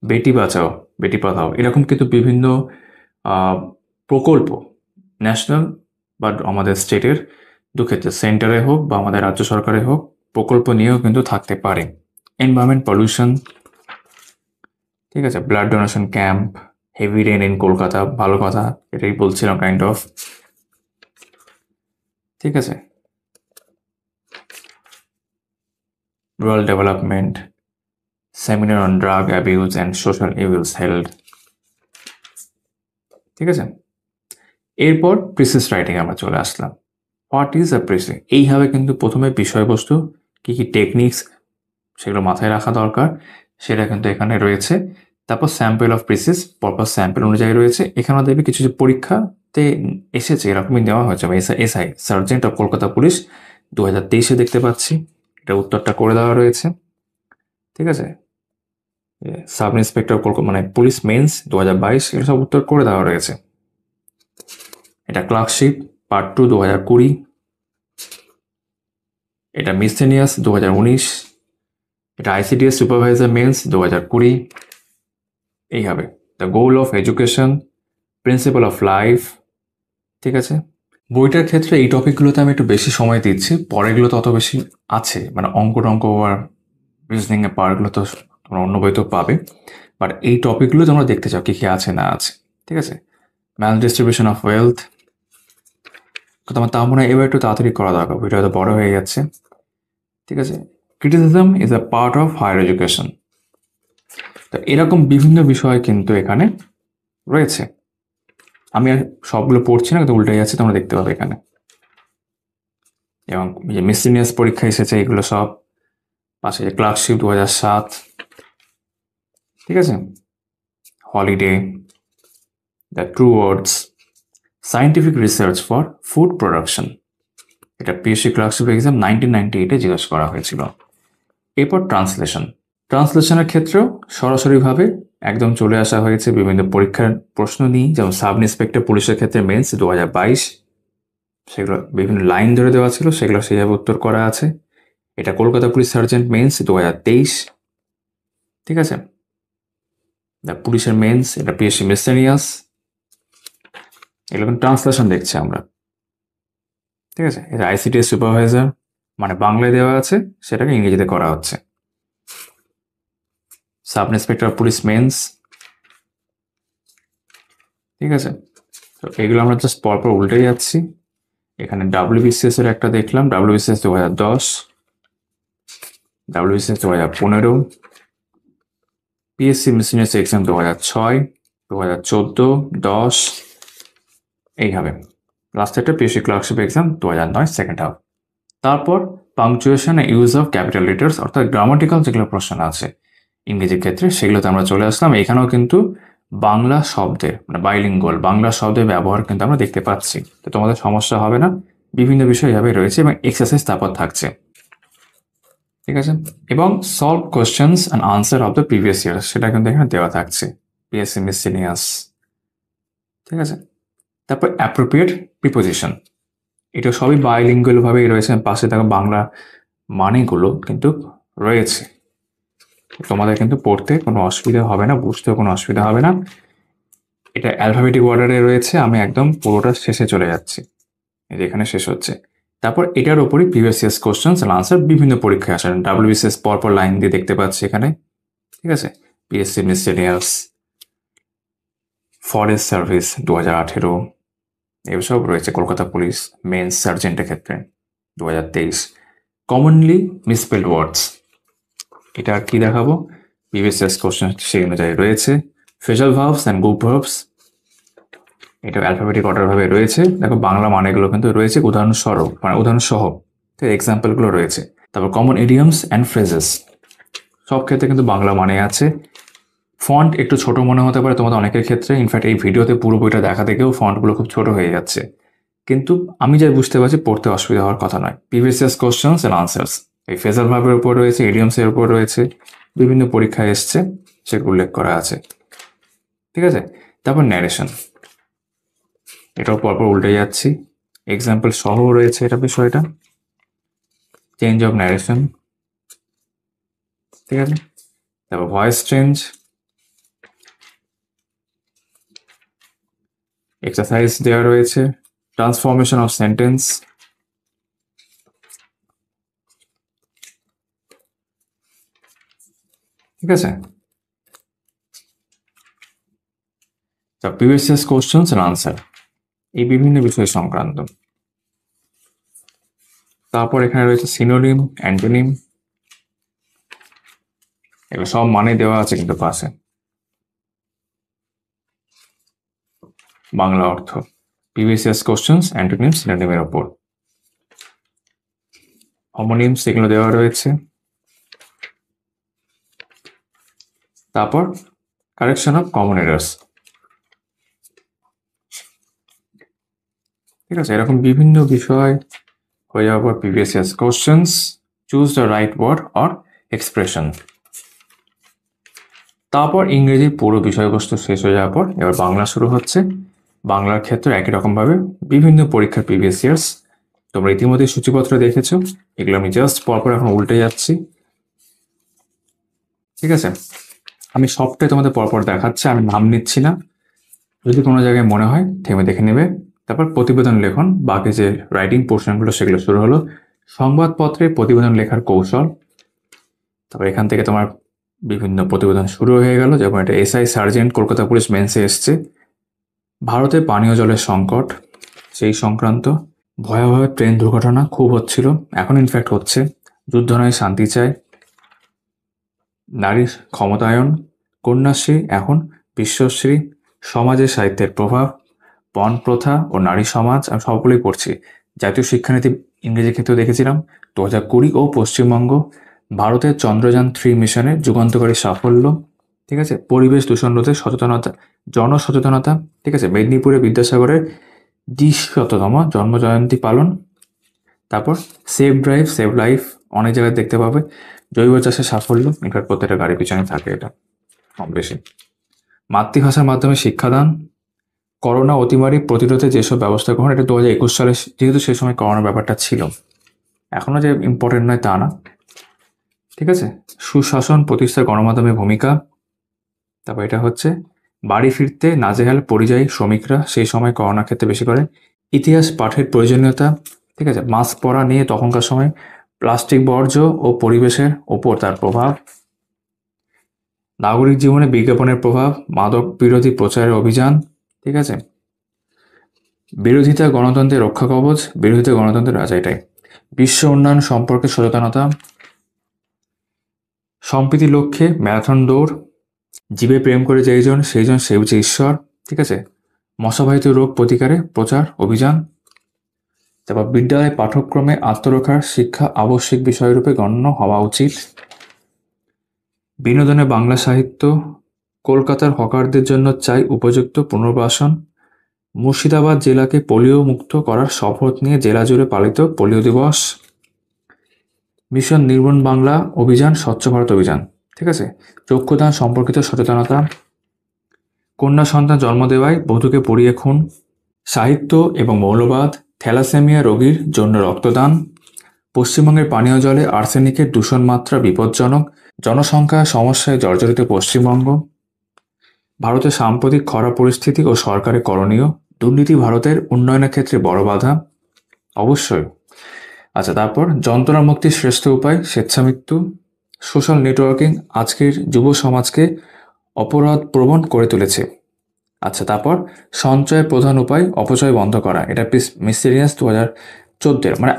Beti Bachao Beti Padhao, এরকম কিন্তু বিভিন্ন প্রকল্প ন্যাশনাল বা আমাদের স্টেটের দুক্ষেত্রে, সেন্টারে হোক বা আমাদের রাজ্য সরকারে হোক, প্রকল্প নিয়েও কিন্তু থাকতে পারে। Environment pollution. ঠিক আছে, blood donation camp, heavy rain in Kolkata, ভালো কথা, এটাই বলছিলাম কাইন্ড অফ। ঠিক আছে, rural development, seminar on drug abuse and social evils held. ঠিক আছে, এরপর প্রিসিস রাইটিং আমরা চলে আসলাম। হোয়াট ইজ আ প্রিসিস, এইভাবে কিন্তু প্রথমে বিষয়বস্তু কি কি টেকনিক্স সেগুলো মাথায় রাখা দরকার, সেটা কিন্তু এখানে রয়েছে। তারপর স্যাম্পল অফ প্রিসিস, পরপর স্যাম্পল অনুযায়ী রয়েছে। এখানেও দেখবে কিছু যে পরীক্ষাতে এসেছে এরকমই দেওয়া হয়েছে। SI sergeant of Kolkata police 2023 দেখতে পাচ্ছি, এটা উত্তরটা করে দেওয়া রয়েছে। ঠিক আছে, সাব ইন্সপেক্টর কলকাতা মানে পুলিশ মেন্স 2022, এগুলো সব উত্তর করে দেওয়া রয়েছে। এটা ক্লার্কশিপ পার্ট 2 2020, এটা মিসেনিয়াস 2019, এটা আইসিডিএস সুপারভাইজার মেন্স 2020। এই হবে the goal of education, principal of life. ঠিক আছে, বইটার ক্ষেত্রে এই টপিকগুলোতে আমি একটু বেশি সময় দিচ্ছি, পরেগুলো তো অত বেশি আছে, মানে অঙ্ক টঙ্ক আর রিজনিং এর পার্টগুলো তো তোমরা অন্য বই তো পাবে, বাট এই টপিকগুলো তোমরা দেখতে চাও কি কি আছে না আছে। ঠিক আছে, ম্যাল ডিস্ট্রিবিউশন অফ ওয়েলথ, তোমার তা মনে হয় এবার একটু তাড়াতাড়ি করা দরকার, বইটা হয়তো বড় হয়ে যাচ্ছে। ঠিক আছে, criticism is a part of higher education. তো এরকম বিভিন্ন বিষয় কিন্তু এখানে রয়েছে। আমি আর সবগুলো পড়ছি না, কিন্তু উল্টে যাচ্ছে, তোমরা দেখতে পাবে এখানে। এবং যে মিসলিনিয়াস পরীক্ষা এসেছে এগুলো সব পাশে, ক্লার্কশিপ 2007। ঠিক আছে, holiday, the true words, scientific research for food production, এটা পিএসসি ক্লার্কশিপ এক্সাম 1998 জিজ্ঞাসা করা হয়েছিল। এরপর ট্রান্সলেশনের ক্ষেত্রেও সরাসরিভাবে একদম চলে আসা হয়েছে বিভিন্ন পরীক্ষার প্রশ্ন নিয়ে, যেমন সাব ইন্সপেক্টর পুলিশের ক্ষেত্রে মেন্স 2022, সেগুলো বিভিন্ন লাইন ধরে দেওয়া ছিল, সেগুলো সেইভাবে উত্তর করা আছে। এটা কলকাতা পুলিশ সার্জেন্ট মেন্স 2023। ঠিক আছে, দ্য পুলিশের মেন্স, এটা পিএসসি মিসেলিনিয়াস, এগুলো কিন্তু ট্রান্সলেশন দেখছি আমরা। ঠিক আছে, এটা আইসিডিএস সুপারভাইজার, মানে বাংলায় দেওয়া আছে, সেটাকে ইংরেজিতে করা হচ্ছে। Sub inspector police mains. ঠিক আছে, তো এগুলো আমরা জাস্ট পরপর উল্টে যাচ্ছি। এখানে ডাব্লিউবিসিএস এর একটা দেখলাম, WBCS 2010, WBCS 2015, PSC miscellaneous exam 2006, 2014, 10, এইভাবে। লাস্ট একটা PSC clerkship exam 2009 second half. তারপর punctuation use of capital letters, অর্থাৎ গ্রামাটিক্যাল যেগুলো প্রশ্ন আছে ইংরেজির ক্ষেত্রে, সেগুলোতে আমরা চলে আসলাম। এখানেও কিন্তু বাংলা শব্দের মানে বাইলিঙ্গুয়াল বাংলা শব্দের ব্যবহার কিন্তু আমরা দেখতে পাচ্ছি, তো তোমাদের সমস্যা হবে না। বিভিন্ন বিষয় এভাবে রয়েছে এবং এক্সারসাইজ তারপর থাকছে। ঠিক আছে, এবং solve questions and answer of the previous year, সেটা কিন্তু এখানে দেওয়া থাকছে, পিএসসি মিসসেলিনিয়াস। ঠিক আছে, তারপর অ্যাপ্রোপ্রিয়েট প্রিপোজিশন, এটা সবই বাইলিঙ্গুয়াল ভাবেই রয়েছে, পাশে দেখো বাংলা মানেগুলো কিন্তু রয়েছে। তোমাদের কিন্তু পড়তে কোনো অসুবিধা হবে না, বুঝতেও কোনো অসুবিধা হবে না। এটা অ্যালফাবেটিক অর্ডারে রয়েছে, আমি একদম পুরোটা শেষে চলে যাচ্ছি, এই যে এখানে শেষ হচ্ছে। তারপর এটার ওপরই previous years questions and answer বিভিন্ন পরীক্ষায় আসেন, ডাব্লিউবিসিএস পরপর লাইন দিয়ে দেখতে পাচ্ছি এখানে। ঠিক আছে, পিএসসি মিসেলিনিয়াস, ফরেস্ট সার্ভিস 2018, এসব রয়েছে, কলকাতা পুলিশ মেন্স সার্জেন্টের ক্ষেত্রে 2023, কমনলি মিসস্পেলড ওয়ার্ডস, এটা আর কি দেখাবো, প্রিভিয়াস ইয়ার্স কোশ্চেন সেই অনুযায়ী রয়েছে। Phrasal verbs and group verbs, এটা অ্যালফাবেটিক অর্ডার ভাবে রয়েছে, দেখো বাংলা মানেগুলো কিন্তু রয়েছে উদাহরণস্বরূপ, মানে উদাহরণ সহ এক্সাম্পলগুলো রয়েছে। তারপর কমন ইডিয়মস অ্যান্ড ফ্রেজেস, সব ক্ষেত্রে কিন্তু বাংলা মানে আছে। ফন্ট একটু ছোট মনে হতে পারে তোমাদের অনেকের ক্ষেত্রে, ইনফ্যাক্ট এই ভিডিওতে পুরো বইটা দেখা থেকেও ফন্টগুলো খুব ছোট হয়ে যাচ্ছে, কিন্তু আমি যাই বুঝতে পারছি পড়তে অসুবিধা হওয়ার কথা নয়। Previous years questions and answers এই ফ্রেজাল ভার্বের উপর রয়েছে, ইডিয়মসের উপর রয়েছে, বিভিন্ন পরীক্ষায় এসছে, সেগুলো উল্লেখ করা আছে। ঠিক আছে, তারপর ন্যারেশন, এটাও পরপর উল্টে যাচ্ছি, এক্সাম্পল সহ রয়েছে এটা বিষয়টা, চেঞ্জ অফ ন্যারেশন। ঠিক আছে, তারপর ভয়েস চেঞ্জ, এক্সারসাইজ দেওয়া রয়েছে, ট্রান্সফরমেশন অফ সেন্টেন্স। ঠিক আছে, previous years questions and answer এই বিভিন্ন বিষয় সংক্রান্ত। তারপর এখানে রয়েছে সিনোনিম, অ্যান্টোনিম, এগুলো সব মানে দেওয়া আছে কিন্তু পাশে, বাংলা অর্থ, প্রিভিয়াস ইয়ার্স কোশ্চেন্স, অ্যান্টোনিম, সিনোনিমের ওপর। হোমোনিমস এগুলো দেওয়া রয়েছে। তারপর কারেকশন অফ কমন এরার্স। ঠিক আছে, এরকম বিভিন্ন বিষয় হয়ে যাওয়ার পর previous years questions, choose the right word or expression. তারপর ইংরেজির পুরো বিষয়বস্তু শেষ হয়ে যাওয়ার পর এবার বাংলা শুরু হচ্ছে। বাংলার ক্ষেত্রে একই রকমভাবে বিভিন্ন পরীক্ষার প্রিভিয়াস ইয়ার্স তোমরা ইতিমধ্যে সূচিপত্র দেখেছো, এগুলো আমি জাস্ট পরপর এখন উল্টে যাচ্ছি। ঠিক আছে, আমি সবটাই তোমাদের পরপর দেখাচ্ছি, আমি নাম নিচ্ছি না, যদি কোনো জায়গায় মনে হয় থেমে দেখে নেবে। তারপর প্রতিবেদন লেখন, বাকি যে রাইটিং পোর্শনগুলো সেগুলো শুরু হলো। সংবাদপত্রে প্রতিবেদন লেখার কৌশল, তারপর এখান থেকে তোমার বিভিন্ন প্রতিবেদন শুরু হয়ে গেল, যেমন এটা এসআই সার্জেন্ট কলকাতা পুলিশ মেন্সে এসছে, ভারতে পানীয় জলের সংকট সেই সংক্রান্ত, ভয়াবহ ট্রেন দুর্ঘটনা খুব হচ্ছিল, এখন ইনফ্যাক্ট হচ্ছে, যুদ্ধ নয় শান্তি চায়, নারীর ক্ষমতায়ন, কন্যাশ্রী এখন বিশ্বশ্রী, সমাজে সাহিত্যের প্রভাব, পণ প্রথা ও নারী সমাজ, আমি সবগুলোই পড়ছি। জাতীয় শিক্ষানীতি ইংরেজি ক্ষেত্রেও দেখেছিলাম 2020 ও পশ্চিমবঙ্গ, ভারতের চন্দ্রযান-3 মিশনের যুগান্তকারী সাফল্য। ঠিক আছে, পরিবেশ দূষণ রোধে সচেতনতা, জনসচেতনতা। ঠিক আছে, মেদিনীপুরে বিদ্যাসাগরের 200তম জন্মজয়ন্তী পালন। তারপর সেভ ড্রাইভ সেভ লাইফ, অনেক জায়গায় দেখতে পাবে, জৈব চাষের সাফল্য, ইনফ্যাক্ট প্রত্যেকটা গাড়ির পিছনে থাকে এটা কম বেশি। মাতৃভাষার মাধ্যমে শিক্ষাদান, করোনা অতিমারি প্রতিরোধে যেসব ব্যবস্থা গ্রহণ, এটা 2021 সালে, যেহেতু সেই সময় করোনার ব্যাপারটা ছিল, এখনো যে ইম্পর্টেন্ট নয় তা না। ঠিক আছে, সুশাসন প্রতিষ্ঠার গণমাধ্যমের ভূমিকা। তারপর এটা হচ্ছে বাড়ি ফিরতে নাজেহাল পরিযায়ী শ্রমিকরা, সেই সময় করোনার ক্ষেত্রে বেশি করে। ইতিহাস পাঠের প্রয়োজনীয়তা। ঠিক আছে, মাস্ক পরা নিয়ে তখনকার সময়, প্লাস্টিক বর্জ্য ও পরিবেশের ওপর তার প্রভাব, নাগরিক জীবনে বিজ্ঞাপনের প্রভাব, মাদক বিরোধী প্রচারের অভিযান। ঠিক আছে, বিরোধিতা গণতন্ত্রের রক্ষা কবচ, বিরোধিতা গণতন্ত্রের রাজা, এটাই। বিশ্ব উন্নয়ন সম্পর্কে সচেতনতা, সম্প্রীতির লক্ষ্যে ম্যারাথন দৌড়, জীবে প্রেম করে যেইজন সেইজন সেবছে ঈশ্বর। ঠিক আছে, মশাবাহিত রোগ প্রতিকারে প্রচার অভিযান। তারপর বিদ্যালয় পাঠ্যক্রমে আত্মরক্ষার শিক্ষা আবশ্যিক বিষয়রূপে গণ্য হওয়া উচিত। বিনোদনে বাংলা সাহিত্য, কলকাতার হকারদের জন্য চাই উপযুক্ত পুনর্বাসন, মুর্শিদাবাদ জেলাকে পোলিও মুক্ত করার শপথ নিয়ে জেলা জুড়ে পালিত পোলিও দিবস, মিশন নির্মল বাংলা অভিযান, স্বচ্ছ ভারত অভিযান। ঠিক আছে, চক্ষুদান সম্পর্কিত সচেতনতা, কন্যা সন্তান জন্ম দেওয়ায় বধূকে পুড়িয়ে খুন, সাহিত্য এবং মৌলবাদ, থ্যালাসেমিয়া রোগীর জন্য রক্তদান, পশ্চিমবঙ্গের পানীয় জলে আর্সেনিকের দূষণ মাত্রা বিপজ্জনক, জনসংখ্যা সমস্যায় জর্জরিত পশ্চিমবঙ্গ, ভারতের সাম্প্রতিক খরা পরিস্থিতি ও সরকারের করণীয়, দুর্নীতি ভারতের উন্নয়নের ক্ষেত্রে বড় বাধা। অবশ্যই। আচ্ছা, তারপর যন্ত্রণা মুক্তির শ্রেষ্ঠ উপায় স্বেচ্ছামৃত্যু, সোশ্যাল নেটওয়ার্কিং আজকের যুব সমাজকে অপরাধ প্রবণ করে তুলেছে। আচ্ছা, তারপর সঞ্চয়ের প্রধান উপায় অপচয় বন্ধ করা, এটা মিসেলিনিয়াস 2014, মানে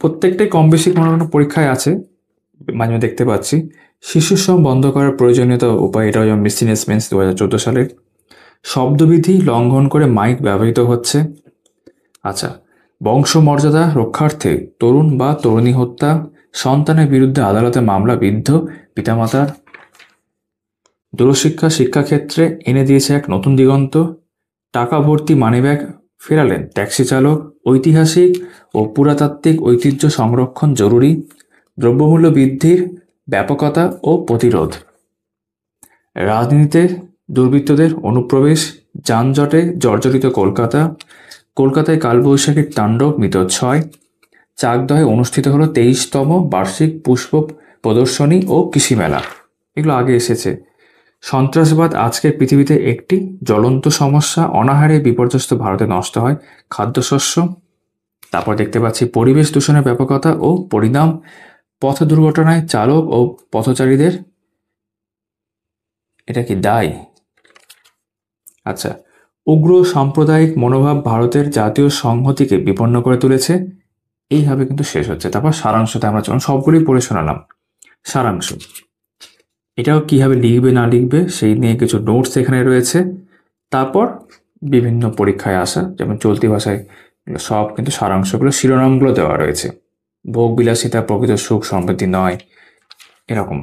প্রত্যেকটাই কম বেশি কোনো কোনো পরীক্ষায় আছে, মাঝে মাঝে দেখতে পাচ্ছি। শিশু শ্রম বন্ধ করার প্রয়োজনীয়তা উপায়, এটাও যেমন মিসেলিনিয়াস মেন্স 2014 সালের। শব্দবিধি লঙ্ঘন করে মাইক ব্যবহৃত হচ্ছে। আচ্ছা, বংশমর্যাদা রক্ষার্থে তরুণ বা তরুণী হত্যা, সন্তানের বিরুদ্ধে আদালতে মামলা, বৃদ্ধ পিতামাতার। দূরশিক্ষা শিক্ষাক্ষেত্রে এনে দিয়েছে এক নতুন দিগন্ত, টাকা ভর্তি মানিব্যাগ ফেরালেন ট্যাক্সি চালক, ঐতিহাসিক ও পুরাতাত্ত্বিক ঐতিহ্য সংরক্ষণ জরুরি, দ্রব্যমূল্য বৃদ্ধির ব্যাপকতা ও প্রতিরোধ, রাজনীতিতে দুর্বৃত্তদের অনুপ্রবেশ, যানজটে জর্জরিত কলকাতা, কলকাতায় কালবৈশাখীর তাণ্ডব, মৃত 6, চাকদহে অনুষ্ঠিত হলো 23তম বার্ষিক পুষ্প প্রদর্শনী ও কৃষি মেলা। এগুলো আগে এসেছে। সন্ত্রাসবাদ আজকের পৃথিবীতে একটি জ্বলন্ত সমস্যা, অনাহারে বিপর্যস্ত ভারতে নষ্ট হয় খাদ্যশস্য। তারপর দেখতে পাচ্ছি পরিবেশ দূষণের ব্যাপকতা ও পরিণাম, পথ দুর্ঘটনায় চালক ও পথচারীদের এটা কি দায়। আচ্ছা, উগ্র সাম্প্রদায়িক মনোভাব ভারতের জাতীয় সংহতিকে বিপন্ন করে তুলেছে। এইভাবে কিন্তু শেষ হচ্ছে। তারপর সারাংশতে আমরা যখন সবগুলোই পড়ে শোনালাম, সারাংশ এটাও কিভাবে লিখবে না লিখবে সেই নিয়ে কিছু নোটস এখানে রয়েছে। তারপর বিভিন্ন পরীক্ষায় আসা, যেমন চলতি ভাষায় সব কিন্তু সারাংশগুলো শিরোনামগুলো দেওয়া রয়েছে। ভোগ বিলাসিতা প্রকৃত সুখ সমৃদ্ধি নয়, এরকম।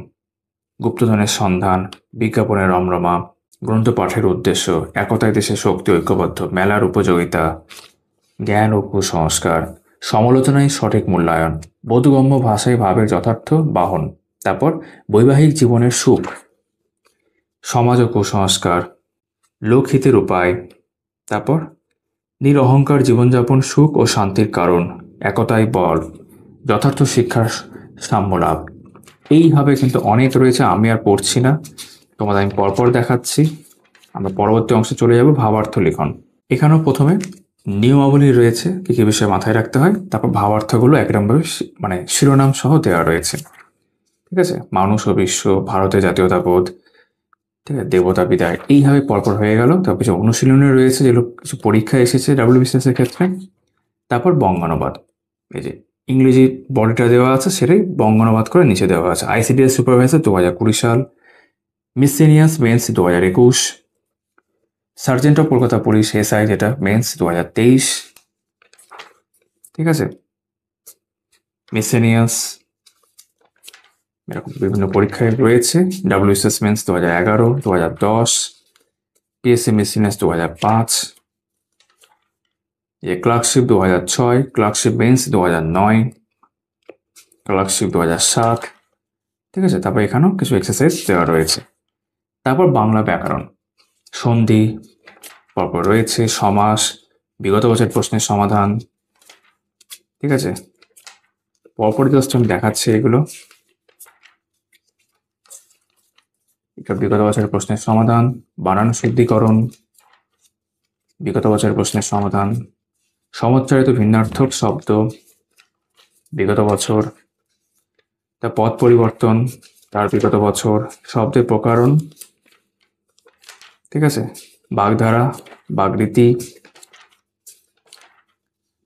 গুপ্তধনের সন্ধান, বিজ্ঞাপনের রমরমা, গ্রন্থ পাঠের উদ্দেশ্য, একতায় দেশের শক্তি ঐক্যবদ্ধ, মেলার উপযোগিতা, জ্ঞান ও কুসংস্কার, সমালোচনায় সঠিক মূল্যায়ন, বোধগম্য ভাষায় ভাবের যথার্থ বাহন। তারপর বৈবাহিক জীবনের সুখ, সমাজ ও কুসংস্কার, লোকহিতের উপায়। তারপর নিরঅহংকার জীবনযাপন সুখ ও শান্তির কারণ, একতাই বল, যথার্থ শিক্ষার সাম্য লাভ। এইভাবে কিন্তু অনেক রয়েছে, আমি আর পড়ছি না, তোমাদের আমি পরপর দেখাচ্ছি। আমরা পরবর্তী অংশে চলে যাব ভাবার্থ লিখন। এখানেও প্রথমে নিয়মাবলী রয়েছে, কী কী বিষয় মাথায় রাখতে হয়, তারপর ভাবার্থগুলো একরকমভাবে মানে শিরোনাম সহ দেওয়া রয়েছে। ঠিক আছে, মানুষ ও বিশ্ব, ভারতের জাতীয়তাবোধ, ঠিক আছে, দেবতা বিদায়, এইভাবে পরপর হয়ে গেল। তারপর কিছু অনুশীলনী রয়েছে যেগুলো কিছু পরীক্ষা এসেছে WBCS এর ক্ষেত্রে। তারপর বঙ্গানুবাদ, এই যে ইংরেজি বডিটা দেওয়া আছে সেটাই বঙ্গানুবাদ করে নিচে দেওয়া আছে। ICDS সুপারভাইজার 2020 সাল, miscellaneous mains 2021, sergeant of Kolkata police SI যেটা মেন্স 2023। ঠিক আছে, মিসেলিনিয়াস এরকম বিভিন্ন পরীক্ষায় রয়েছে। WBCS mains 2011, 2010, PSC miscellaneous 2005, clerkship 2006, clerkship mains 2009, clerkship 2007। ঠিক আছে, তারপর এখানেও কিছু এক্সারসাইজ দেওয়া রয়েছে। তারপর বাংলা ব্যাকরণ, সন্ধি পরপর রয়েছে, সমাস, বিগত বছর প্রশ্নের সমাধান। ঠিক আছে, পরপর জাস্ট আমি দেখাচ্ছি এগুলো। এটা বিগত বছরের প্রশ্নের সমাধান, বানান শুদ্ধিকরণ, বিগত বছরের প্রশ্নের সমাধান, সমুচ্চারিত ভিন্নার্থক শব্দ, বিগত বছর, তা পদ পরিবর্তন, তার বিগত বছর, শব্দের প্রকারণ। ঠিক আছে, বাগধারা, বাগরীতি,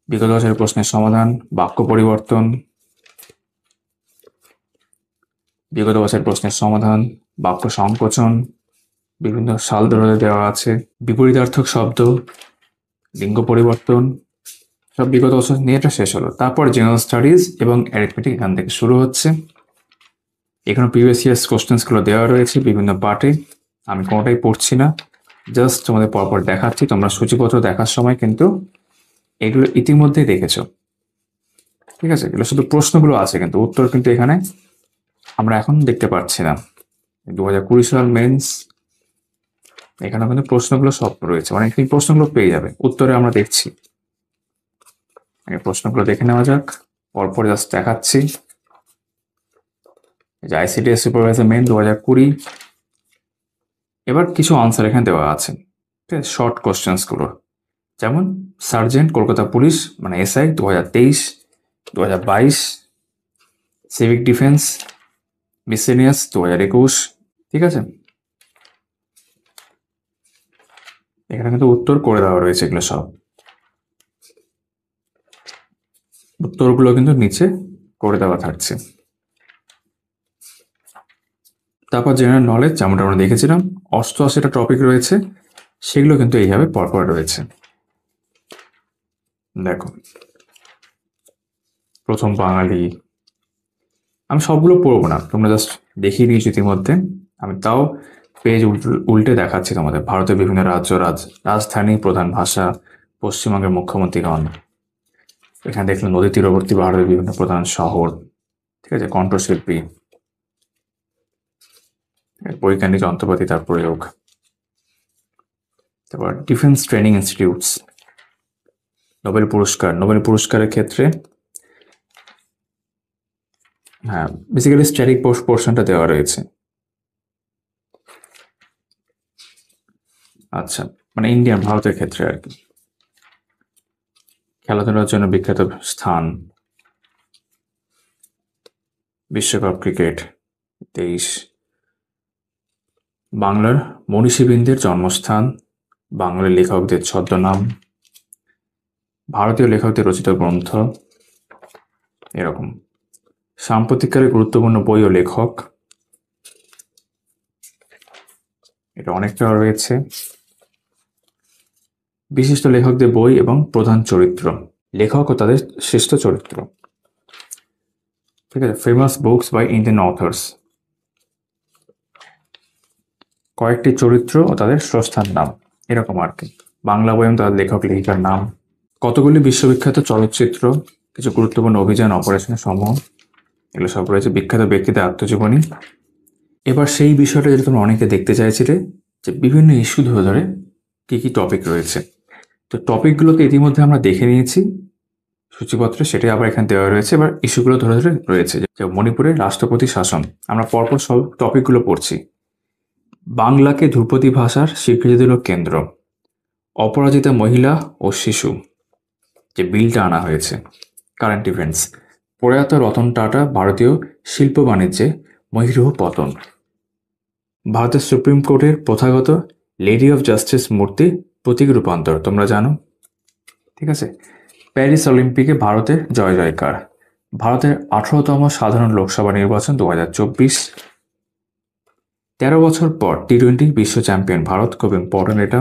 বিগত বছরের প্রশ্নের সমাধান, বাক্য পরিবর্তন, বিগত বছরের প্রশ্নের সমাধান, বাক্য সংকোচন, বিভিন্ন সাল ধরে দেওয়া আছে, বিপরীতার্থক শব্দ, লিঙ্গ পরিবর্তন, সব বিগত বছর নিয়ে এটা শেষ হলো। তারপর জেনারেল স্টাডিজ এবং অ্যারিথমেটিক এখান থেকে শুরু হচ্ছে। এখানে প্রিভিয়াস ইয়ার্স কোশ্চেন্সগুলো দেওয়া রয়েছে বিভিন্ন পার্টে, আমি কোনোটাই পড়ছি না, জাস্ট তোমাদের পরপর দেখাচ্ছি। তোমরা সূচিপত্র দেখার সময় কিন্তু এগুলো ইতিমধ্যেই দেখেছো। ঠিক আছে, এগুলো শুধু প্রশ্নগুলো আছে, কিন্তু উত্তর কিন্তু এখানে আমরা এখন দেখতে পাচ্ছি না। 2020 সাল মেন্স, এখানে কিন্তু প্রশ্নগুলো সব রয়েছে, মানে এই প্রশ্নগুলো পেয়ে যাবে, উত্তরে আমরা দেখছি। প্রশ্নগুলো দেখে নেওয়া যাক, পরপর জাস্ট দেখাচ্ছি। যে আইসিডিএস সুপারভাইজার মেন 2020। এবার কিছু আনসার এখানে দেওয়া আছে, ঠিক আছে, শর্ট কোশ্চেন্স গুলো, যেমন সার্জেন্ট কলকাতা পুলিশ মানে এসআই 2023, 2022, সিভিক ডিফেন্স মিসেলিনিয়াস 2021। ঠিক আছে, এখানে কিন্তু উত্তর করে দেওয়া রয়েছে, এগুলো সব উত্তরগুলো কিন্তু নিচে করে দেওয়া থাকছে। তারপর জেনারেল নলেজ, যেমনটা আমরা দেখেছিলাম 88টা টপিক রয়েছে, সেগুলো কিন্তু এইভাবে পরপর রয়েছে। দেখো, প্রথম বাঙালি, আমি সবগুলো পড়বো না, তোমরা জাস্ট দেখিয়ে দিয়েছি ইতিমধ্যে, আমি তাও পেজ উল্টে দেখাচ্ছি তোমাদের। ভারতের বিভিন্ন রাজ্য রাজধানী, প্রধান ভাষা, পশ্চিমবঙ্গের মুখ্যমন্ত্রীগণ, এখানে দেখলাম নদী তীরবর্তী ভারতের বিভিন্ন প্রধান শহর, ঠিক আছে, কণ্ঠশিল্পী, বৈজ্ঞানিক যন্ত্রপাতি তার প্রয়োগ, তারপর ডিফেন্স ট্রেনিং ইনস্টিটিউটস, নোবেল পুরস্কারের ক্ষেত্রে, হ্যাঁ বেসিক্যালি স্ট্যাটিক পোর্শনটা দেওয়া রয়েছে। আচ্ছা, মানে ইন্ডিয়ান, ভারতের ক্ষেত্রে আর কি। খেলাধুলার জন্য বিখ্যাত স্থান, বিশ্বকাপ ক্রিকেট 23, বাংলার মনীষীবৃন্দের জন্মস্থান, বাংলার লেখকদের ছদ্মনাম, ভারতীয় লেখকদের রচিত গ্রন্থ, এরকম সাম্প্রতিককালের গুরুত্বপূর্ণ বই ও লেখক, এটা অনেকটা রয়েছে। বিশিষ্ট লেখকদের বই এবং প্রধান চরিত্র, লেখক ও তাদের শ্রেষ্ঠ চরিত্র, ঠিক আছে, famous books by Indian authors, কয়েকটি চরিত্র ও তাদের স্রষ্টার নাম, এরকম আর কি, বাংলা বই এবং তাদের লেখক লেখিকার নাম, কতগুলি বিশ্ববিখ্যাত চলচ্চিত্র, কিছু গুরুত্বপূর্ণ অভিযান অপারেশনের সমূহ, এগুলো সব রয়েছে, বিখ্যাত ব্যক্তিদের আত্মজীবনী। এবার সেই বিষয়টা যেটা তোমরা অনেকে দেখতে চাইছিলে, যে বিভিন্ন ইস্যু ধরে ধরে কি কি টপিক রয়েছে, তো টপিকগুলোকে ইতিমধ্যে আমরা দেখে নিয়েছি সূচিপত্রে, সেটাই আবার এখানে দেওয়া রয়েছে। এবার ইস্যুগুলো ধরে ধরে রয়েছে, যে মণিপুরের রাষ্ট্রপতি শাসন, আমরা পরপর সব টপিকগুলো পড়ছি। বাংলাকে ধ্রুপদী ভাষার স্বীকৃতি দিল কেন্দ্র, অপরাজিতা মহিলা ও শিশু যে বিলটা আনা হয়েছে, কারেন্ট ইভেন্টস, প্রয়াত রতন টাটা ভারতীয় শিল্প বাণিজ্যে মহিরুহ পতন, ভারতের সুপ্রিম কোর্টের প্রথাগত লেডি অফ জাস্টিস মূর্তি প্রতীক রূপান্তর, তোমরা জানো, ঠিক আছে, প্যারিস অলিম্পিকে ভারতের জয় জয়কার, ভারতের 18তম সাধারণ লোকসভা নির্বাচন 2024, 13 বছর পর টি-20 বিশ্ব চ্যাম্পিয়ন ভারত, খুব ইম্পর্টেন্ট এটা,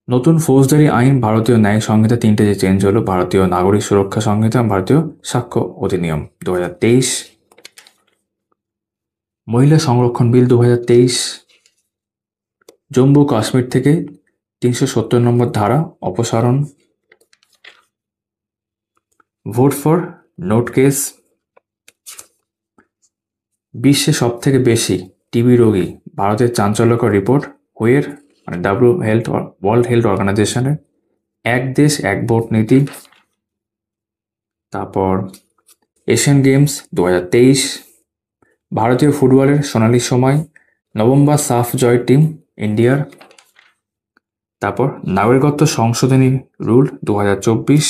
নতুন ফৌজদারি আইন, ভারতীয় ন্যায় সংহিতা 3টে যে চেঞ্জ হলো, ভারতীয় নাগরিক সুরক্ষা সংহিতা, ভারতীয় সাক্ষ্য অধিনিয়ম 2023, মহিলা সংরক্ষণ বিল 2023, জম্মু কাশ্মীর থেকে 370 নম্বর ধারা অপসারণ, ভোট ফর নোট কেস, বিশ্বে সব থেকে বেশি টিবি রোগী, ভারতের চাঞ্চল্যকর রিপোর্ট হুয়ের মানে ওয়ার্ল্ড হেলথ অর্গানাইজেশনের, এক দেশ এক ভোট নীতি, তারপর এশিয়ান গেমস 2023, ভারতীয় ফুটবলের সোনালি সময়, নভেম্বর সাফ জয় টিম ইন্ডিয়ার, তারপর নাগরিকত্ব সংশোধনী রুল 2024,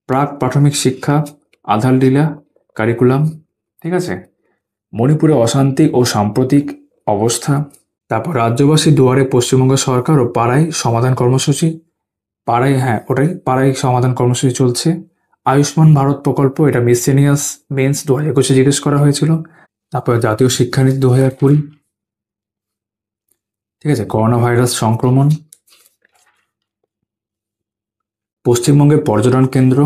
প্রাক প্রাথমিক শিক্ষা আধার লীলা কারিকুলাম, ঠিক আছে, মণিপুরে অশান্তি ও সাম্প্রতিক অবস্থা, তারপর রাজ্যবাসী দুয়ারে পশ্চিমবঙ্গ সরকার ও পাড়ায় সমাধান কর্মসূচি, পাড়ায় সমাধান কর্মসূচি চলছে, আয়ুষ্মান ভারত প্রকল্প, এটা মিসসেলিনিয়াস মেন্স 2021 জিজ্ঞেস করা হয়েছিল, তারপর জাতীয় শিক্ষানীতি 2020, ঠিক আছে, করোনা ভাইরাস সংক্রমণ, পশ্চিমবঙ্গের পর্যটন কেন্দ্র,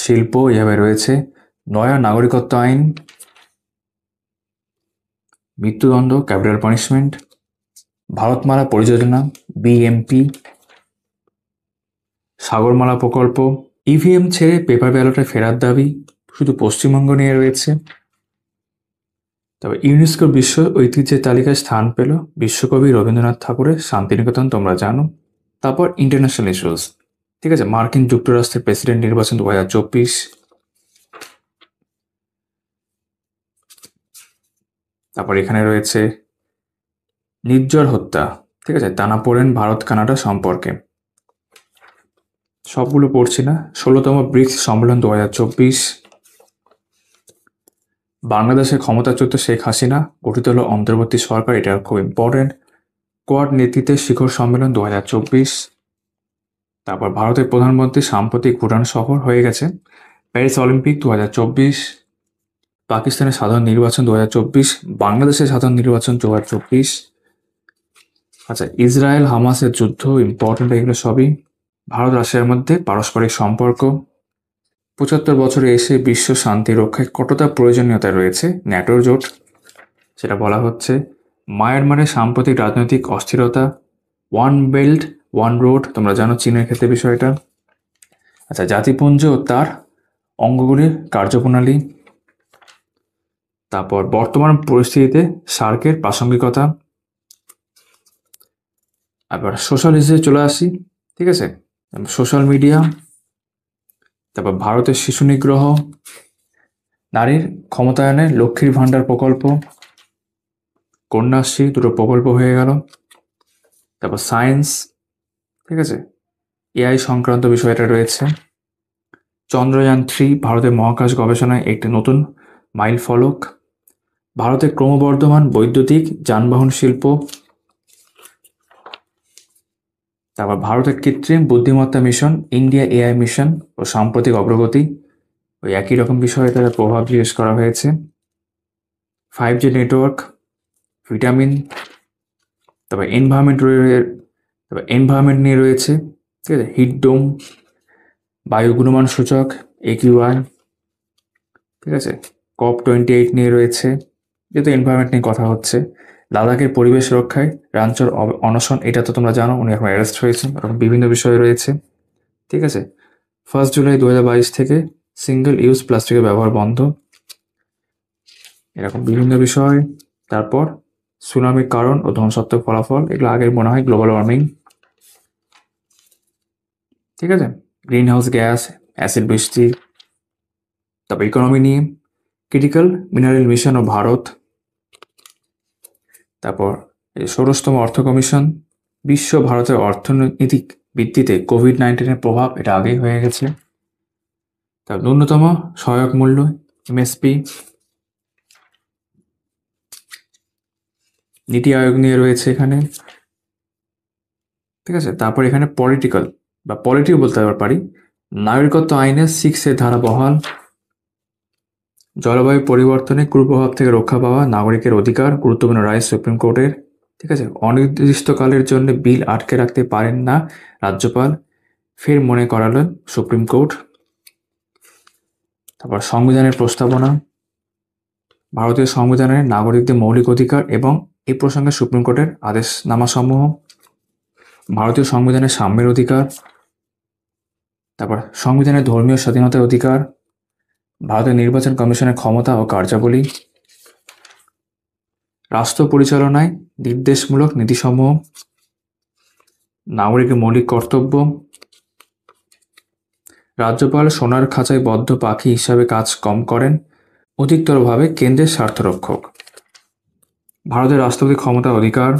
শিল্প এভাবে রয়েছে, নয়া নাগরিকত্ব আইন, মৃত্যুদণ্ড capital punishment, Bharatmala Pariyojana BMP, Sagarmala প্রকল্প, ইভিএম ছেড়ে পেপার ব্যালটে ফেরার দাবি শুধু পশ্চিমবঙ্গ নিয়ে রয়েছে। তবে ইউনেস্কো বিশ্ব ঐতিহ্যের তালিকায় স্থান পেল বিশ্বকবি রবীন্দ্রনাথ ঠাকুরের শান্তিনিকেতন, তোমরা জানো। তারপর ইন্টারন্যাশনাল ইস্যুস, ঠিক আছে, মার্কিন যুক্তরাষ্ট্রের প্রেসিডেন্ট নির্বাচন 2024। তারপর এখানে রয়েছে নির্ঝর হত্যা, ঠিক আছে, টানাপোড়েন ভারত কানাডা সম্পর্কে। সবগুলো পড়ছি না। 16তম ব্রিক্স সম্মেলন 2024। বাংলাদেশের ক্ষমতাচ্যুত শেখ হাসিনা, গঠিত হলো অন্তর্বর্তী সরকার, এটা খুব ইম্পর্টেন্ট। কোয়াড নেতৃত্বের শিখর সম্মেলন 2024। তারপর ভারতের প্রধানমন্ত্রী সাম্প্রতিক ভুটান সফর হয়ে গেছে। Paris Olympic 2024। পাকিস্তানের সাধারণ নির্বাচন 2024। বাংলাদেশের সাধারণ নির্বাচন 2024। আচ্ছা, ইসরায়েল হামাসের যুদ্ধ, ইম্পর্টেন্ট এগুলো সবই। ভারত রাশিয়ার মধ্যে পারস্পরিক সম্পর্ক। 75 বছরে এসে বিশ্ব শান্তি রক্ষায় কতটা প্রয়োজনীয়তা রয়েছে ন্যাটোর জোট, সেটা বলা হচ্ছে। মায়ানমারের সাম্প্রতিক রাজনৈতিক অস্থিরতা, ওয়ান বেল্ট ওয়ান রোড, তোমরা জানো চীনের ক্ষেত্রে বিষয়টা। আচ্ছা, জাতিপুঞ্জ ও তার অঙ্গগুলির কার্যপ্রণালী। তারপর বর্তমান পরিস্থিতিতে সার্কের প্রাসঙ্গিকতা। আবার সোশ্যাল ইস্যুতে চলে আসি, ঠিক আছে, সোশ্যাল মিডিয়া। তারপর ভারতের শিশু নিগ্রহ, নারীর ক্ষমতায়নে লক্ষ্মীর ভাণ্ডার প্রকল্প, কন্যাশ্রী, দুটো প্রকল্প হয়ে গেল। তারপর সায়েন্স, ঠিক আছে, এআই সংক্রান্ত বিষয়টা রয়েছে। চন্দ্রযান-3 ভারতের মহাকাশ গবেষণায় একটি নতুন মাইল ফলক। ভারতের ক্রমবর্ধমান বৈদ্যুতিক যানবাহন শিল্প। তারপর ভারতের কৃত্রিম বুদ্ধিমত্তা মিশন, ইন্ডিয়া এআই মিশন ও সাম্প্রতিক অগ্রগতি, ওই একই রকম বিষয়ে তাদের প্রভাব জিজ্ঞেস করা হয়েছে। 5G network, vitamin. তারপর এনভায়রনমেন্ট নিয়ে রয়েছে, ঠিক আছে, হিট ডোম, বায়ু গুণমান সূচক, AQI, ঠিক আছে। COP28 নিয়ে রয়েছে, যেহেতু এনভায়রনমেন্ট নিয়ে কথা হচ্ছে। লাদাখের পরিবেশ রক্ষায় রাঞ্চর অনশন, এটা তো তোমরা জানো, উনি এখন অ্যারেস্ট হয়েছে। এরকম বিভিন্ন বিষয় রয়েছে, ঠিক আছে। 1 জুলাই 2022 থেকে সিঙ্গেল ইউজ প্লাস্টিকের ব্যবহার বন্ধ, এরকম বিভিন্ন বিষয়। তারপর সুনামির কারণ ও ধ্বংসাত্মক ফলাফল, এগুলো আগে মনে হয় গ্লোবাল ওয়ার্মিং, ঠিক আছে। গ্রিন হাউস গ্যাস, অ্যাসিড বৃষ্টি। তারপর ইকোনমি নিয়ে ক্রিটিক্যাল মিনারেল মিশন ও ভারত। তারপর 16তম অর্থ কমিশন, বিশ্ব ভারতের অর্থনৈতিক ভিত্তিতে কোভিড-19 প্রভাব, এটা আগেই হয়ে গেছে। তার ন্যূনতম সহায়ক মূল্য, MSP। নীতি আয়োগ নিয়ে রয়েছে এখানে, ঠিক আছে। তারপর এখানে পলিটিক্যাল বা পলিটিও বলতে পারি। নাগরিকত্ব আইনের 6 ধারা বহাল। জলবায়ু পরিবর্তনে কুপ্রভাব থেকে রক্ষা পাওয়া নাগরিকের অধিকার, গুরুত্বপূর্ণ রায় সুপ্রিম কোর্টের, ঠিক আছে। অনির্দিষ্টকালের জন্য বিল আটকে রাখতে পারেন না রাজ্যপাল, ফের মনে করালেন সুপ্রিম কোর্ট। তারপর সংবিধানের প্রস্তাবনা, ভারতীয় সংবিধানের নাগরিকদের মৌলিক অধিকার এবং এই প্রসঙ্গে সুপ্রিম কোর্টের আদেশনামাসমূহ। ভারতীয় সংবিধানের সাম্যের অধিকার। তারপর সংবিধানের ধর্মীয় স্বাধীনতার অধিকার। ভারতের নির্বাচন কমিশনের ক্ষমতা ও কার্যাবলী। রাষ্ট্র পরিচালনায় নির্দেশমূলক নীতিসমূহ। নাগরিকের মৌলিক কর্তব্য। রাজ্যপাল সোনার খাঁচায় বদ্ধ পাখি হিসাবে কাজ কম করেন, অধিকতরভাবে কেন্দ্রের স্বার্থরক্ষক। ভারতের রাষ্ট্রপতি ক্ষমতা অধিকার।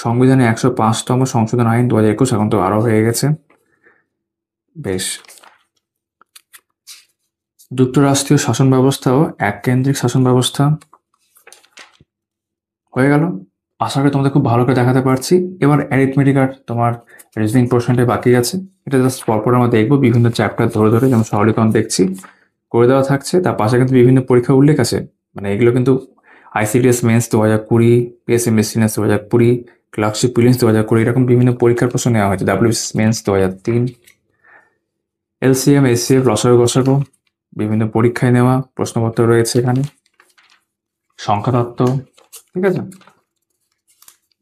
সংবিধানে 105তম সংশোধন আইন 2021, এখন তো আরও হয়ে গেছে। বেশ, যুক্তরাষ্ট্রীয় শাসন ব্যবস্থা ও এককেন্দ্রিক শাসন ব্যবস্থা হয়ে গেল। আশা করি তোমাদের খুব ভালো করে দেখাতে পারছি। এবার অ্যারিথমেটিক আর তোমার রিজনিং পোর্শনটা বাকি আছে, এটা জাস্ট পরপর আমরা দেখবো বিভিন্ন চ্যাপ্টার ধরে ধরে, যেমন সরলীকরণ দেখছি করে দেওয়া থাকছে। তার পাশে কিন্তু বিভিন্ন পরীক্ষা উল্লেখ আছে, মানে এগুলো কিন্তু ICDS mains 2020, PSMSC 2020, clerkship prelims 2020, এরকম বিভিন্ন পরীক্ষার প্রশ্ন নেওয়া হয়েছে। WBCS মেন্স 2003, LCM, SCF, লসাগু গসাগু, বিভিন্ন পরীক্ষায় নেওয়া প্রশ্নপত্র রয়েছে এখানে। সংখ্যাতত্ত্ব, ঠিক আছে।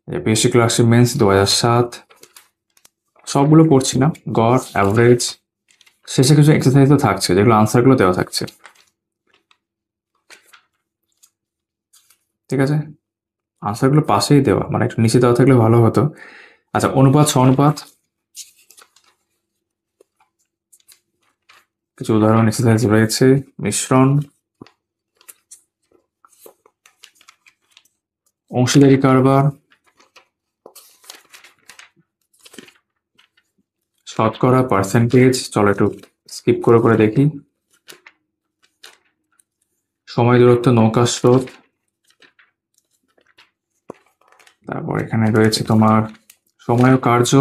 বেসিক ক্লার্কশিপ মেন্স 2007, সবগুলো পড়ছি না, গড়, অ্যাভারেজ, শেষে কিছু এক্সারসাইজ তো থাকছে যেগুলো আনসারগুলো দেওয়া থাকছে। ঠিক আছে, আনসারগুলো পাশেই দেওয়া, মানে একটু নিচে দেওয়া থাকলে ভালো হতো। আচ্ছা, অনুপাত সমানুপাত, কিছু উদাহরণ এক্সারসাইজ রয়েছে। মিশ্রণ, অংশীদারি কারবার, শতকরা, পার্সেন্টেজ, চলো একটু স্কিপ করে করে দেখি। সময় দূরত্ব, নৌকা স্রোত, তারপর এখানে রয়েছে তোমার সময় ও কার্য।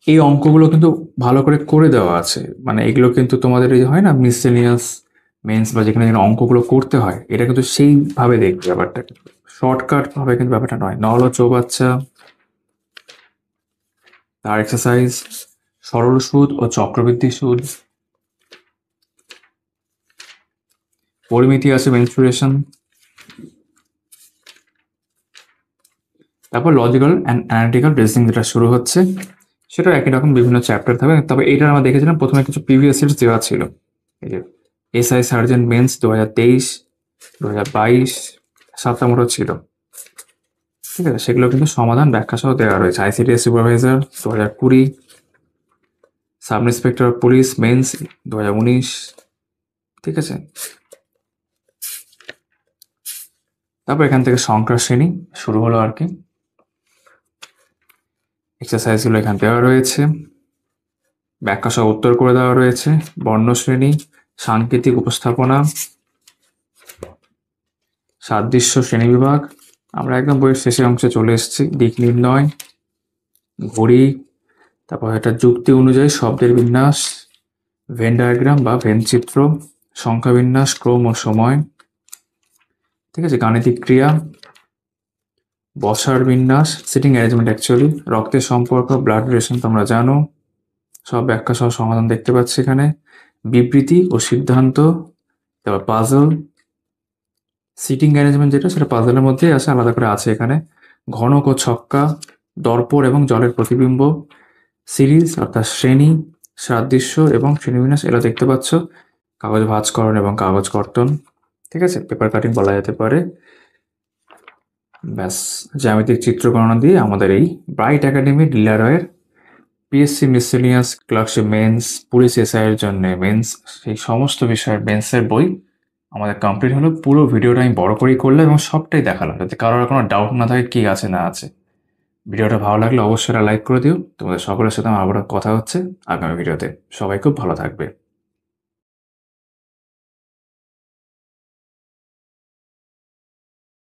এই অঙ্কগুলো কিন্তু ভালো করে করে দেওয়া আছে, মানে এগুলো কিন্তু তোমাদের এই যে হয় না মিসেলিনিয়াস মেন্স বা যেখানে যেখানে অঙ্কগুলো করতে হয়, এটা কিন্তু সেইভাবে দেখবে ব্যাপারটা, শর্টকাট ভাবে কিন্তু ব্যাপারটা নয়। নল ও চৌবাচ্চা, তার এক্সারসাইজ, সরল সুদ ও চক্রবৃদ্ধি সুদ, পরিমিতি আছে, মেনস্ট্রুয়েশন, তারপর লজিক্যাল অ্যান্ড অ্যানালিটিক্যাল রিজনিং যেটা শুরু হচ্ছে, সেটা একই রকম বিভিন্ন চ্যাপ্টার থাকবে। তবে এটা আমরা দেখেছিলাম প্রথমে কিছু প্রিভিয়াস ইয়ার্স দেওয়া ছিল, এই যে এসআই সার্জেন্ট মেন্স 2023, 2022, 7 ছিল। ঠিক আছে, সেগুলো কিন্তু সমাধান ব্যাখ্যা সহ দেওয়া রয়েছে। ICDS supervisor 2020, sub inspector police mains 2019। ঠিক আছে, তারপর এখান থেকে সংখ্যার শ্রেণী শুরু হলো আর কি। এক্সারসাইজগুলো এখানে দেওয়া রয়েছে, ব্যাখ্যা সহ উত্তর করে দেওয়া রয়েছে। বর্ণশ্রেণী, সাংকেতিক উপস্থাপনা, সাদৃশ্য শ্রেণীবিভাগ, আমরা একদম বইয়ের শেষের অংশে চলে এসেছি। দিক নির্ণয়, ঘড়ি, তারপর এটা যুক্তি অনুযায়ী শব্দের বিন্যাস, ভেন ডায়াগ্রাম বা ভেন চিত্র, সংখ্যা বিন্যাস, ক্রম ও সময়। ঠিক আছে, গাণিতিক ক্রিয়া, বসার বিন্যাস, সিটিং অ্যারেঞ্জমেন্ট অ্যাকচুয়ালি, রক্তের সম্পর্ক, ব্লাড রিলেশন তোমরা জানো, সব ব্যাখ্যা সহ সমাধান দেখতে পাচ্ছি এখানে। বিবৃতি ও সিদ্ধান্ত, তারপর পাজল, সিটিং অ্যারেঞ্জমেন্ট যেটা সেটা পাজলের মধ্যেই আছে, আলাদা করে আছে এখানে। ঘনক ও ছক্কা, দর্পণ এবং জলের প্রতিবিম্ব, সিরিজ অর্থাৎ শ্রেণী, সাদৃশ্য এবং শ্রেণীবিন্যাস, এগুলো দেখতে পাচ্ছ। কাগজ ভাঁজকরণ এবং কাগজ কর্তন, ঠিক আছে, পেপার কাটিং বলা যেতে পারে। ব্যাস, জ্যামিতিক চিত্র গণনা দিয়ে আমাদের এই ব্রাইট একাডেমি ডিলারয়ের PSC miscellaneous clerkship mains, police SI এর জন্য মেন্স, সেই সমস্ত বিষয়ের মেন্সের বই আমাদের কমপ্লিট হলো। পুরো ভিডিওটা আমি বড় করেই করলাম এবং সবটাই দেখালাম, যাতে কারোর কোনো ডাউট না থাকে কি আছে না আছে। ভিডিওটা ভালো লাগলে অবশ্যই লাইক করে দিও। তোমাদের সকলের সাথে আমার আবার কথা হচ্ছে আগামী ভিডিওতে। সবাই খুব ভালো থাকবে।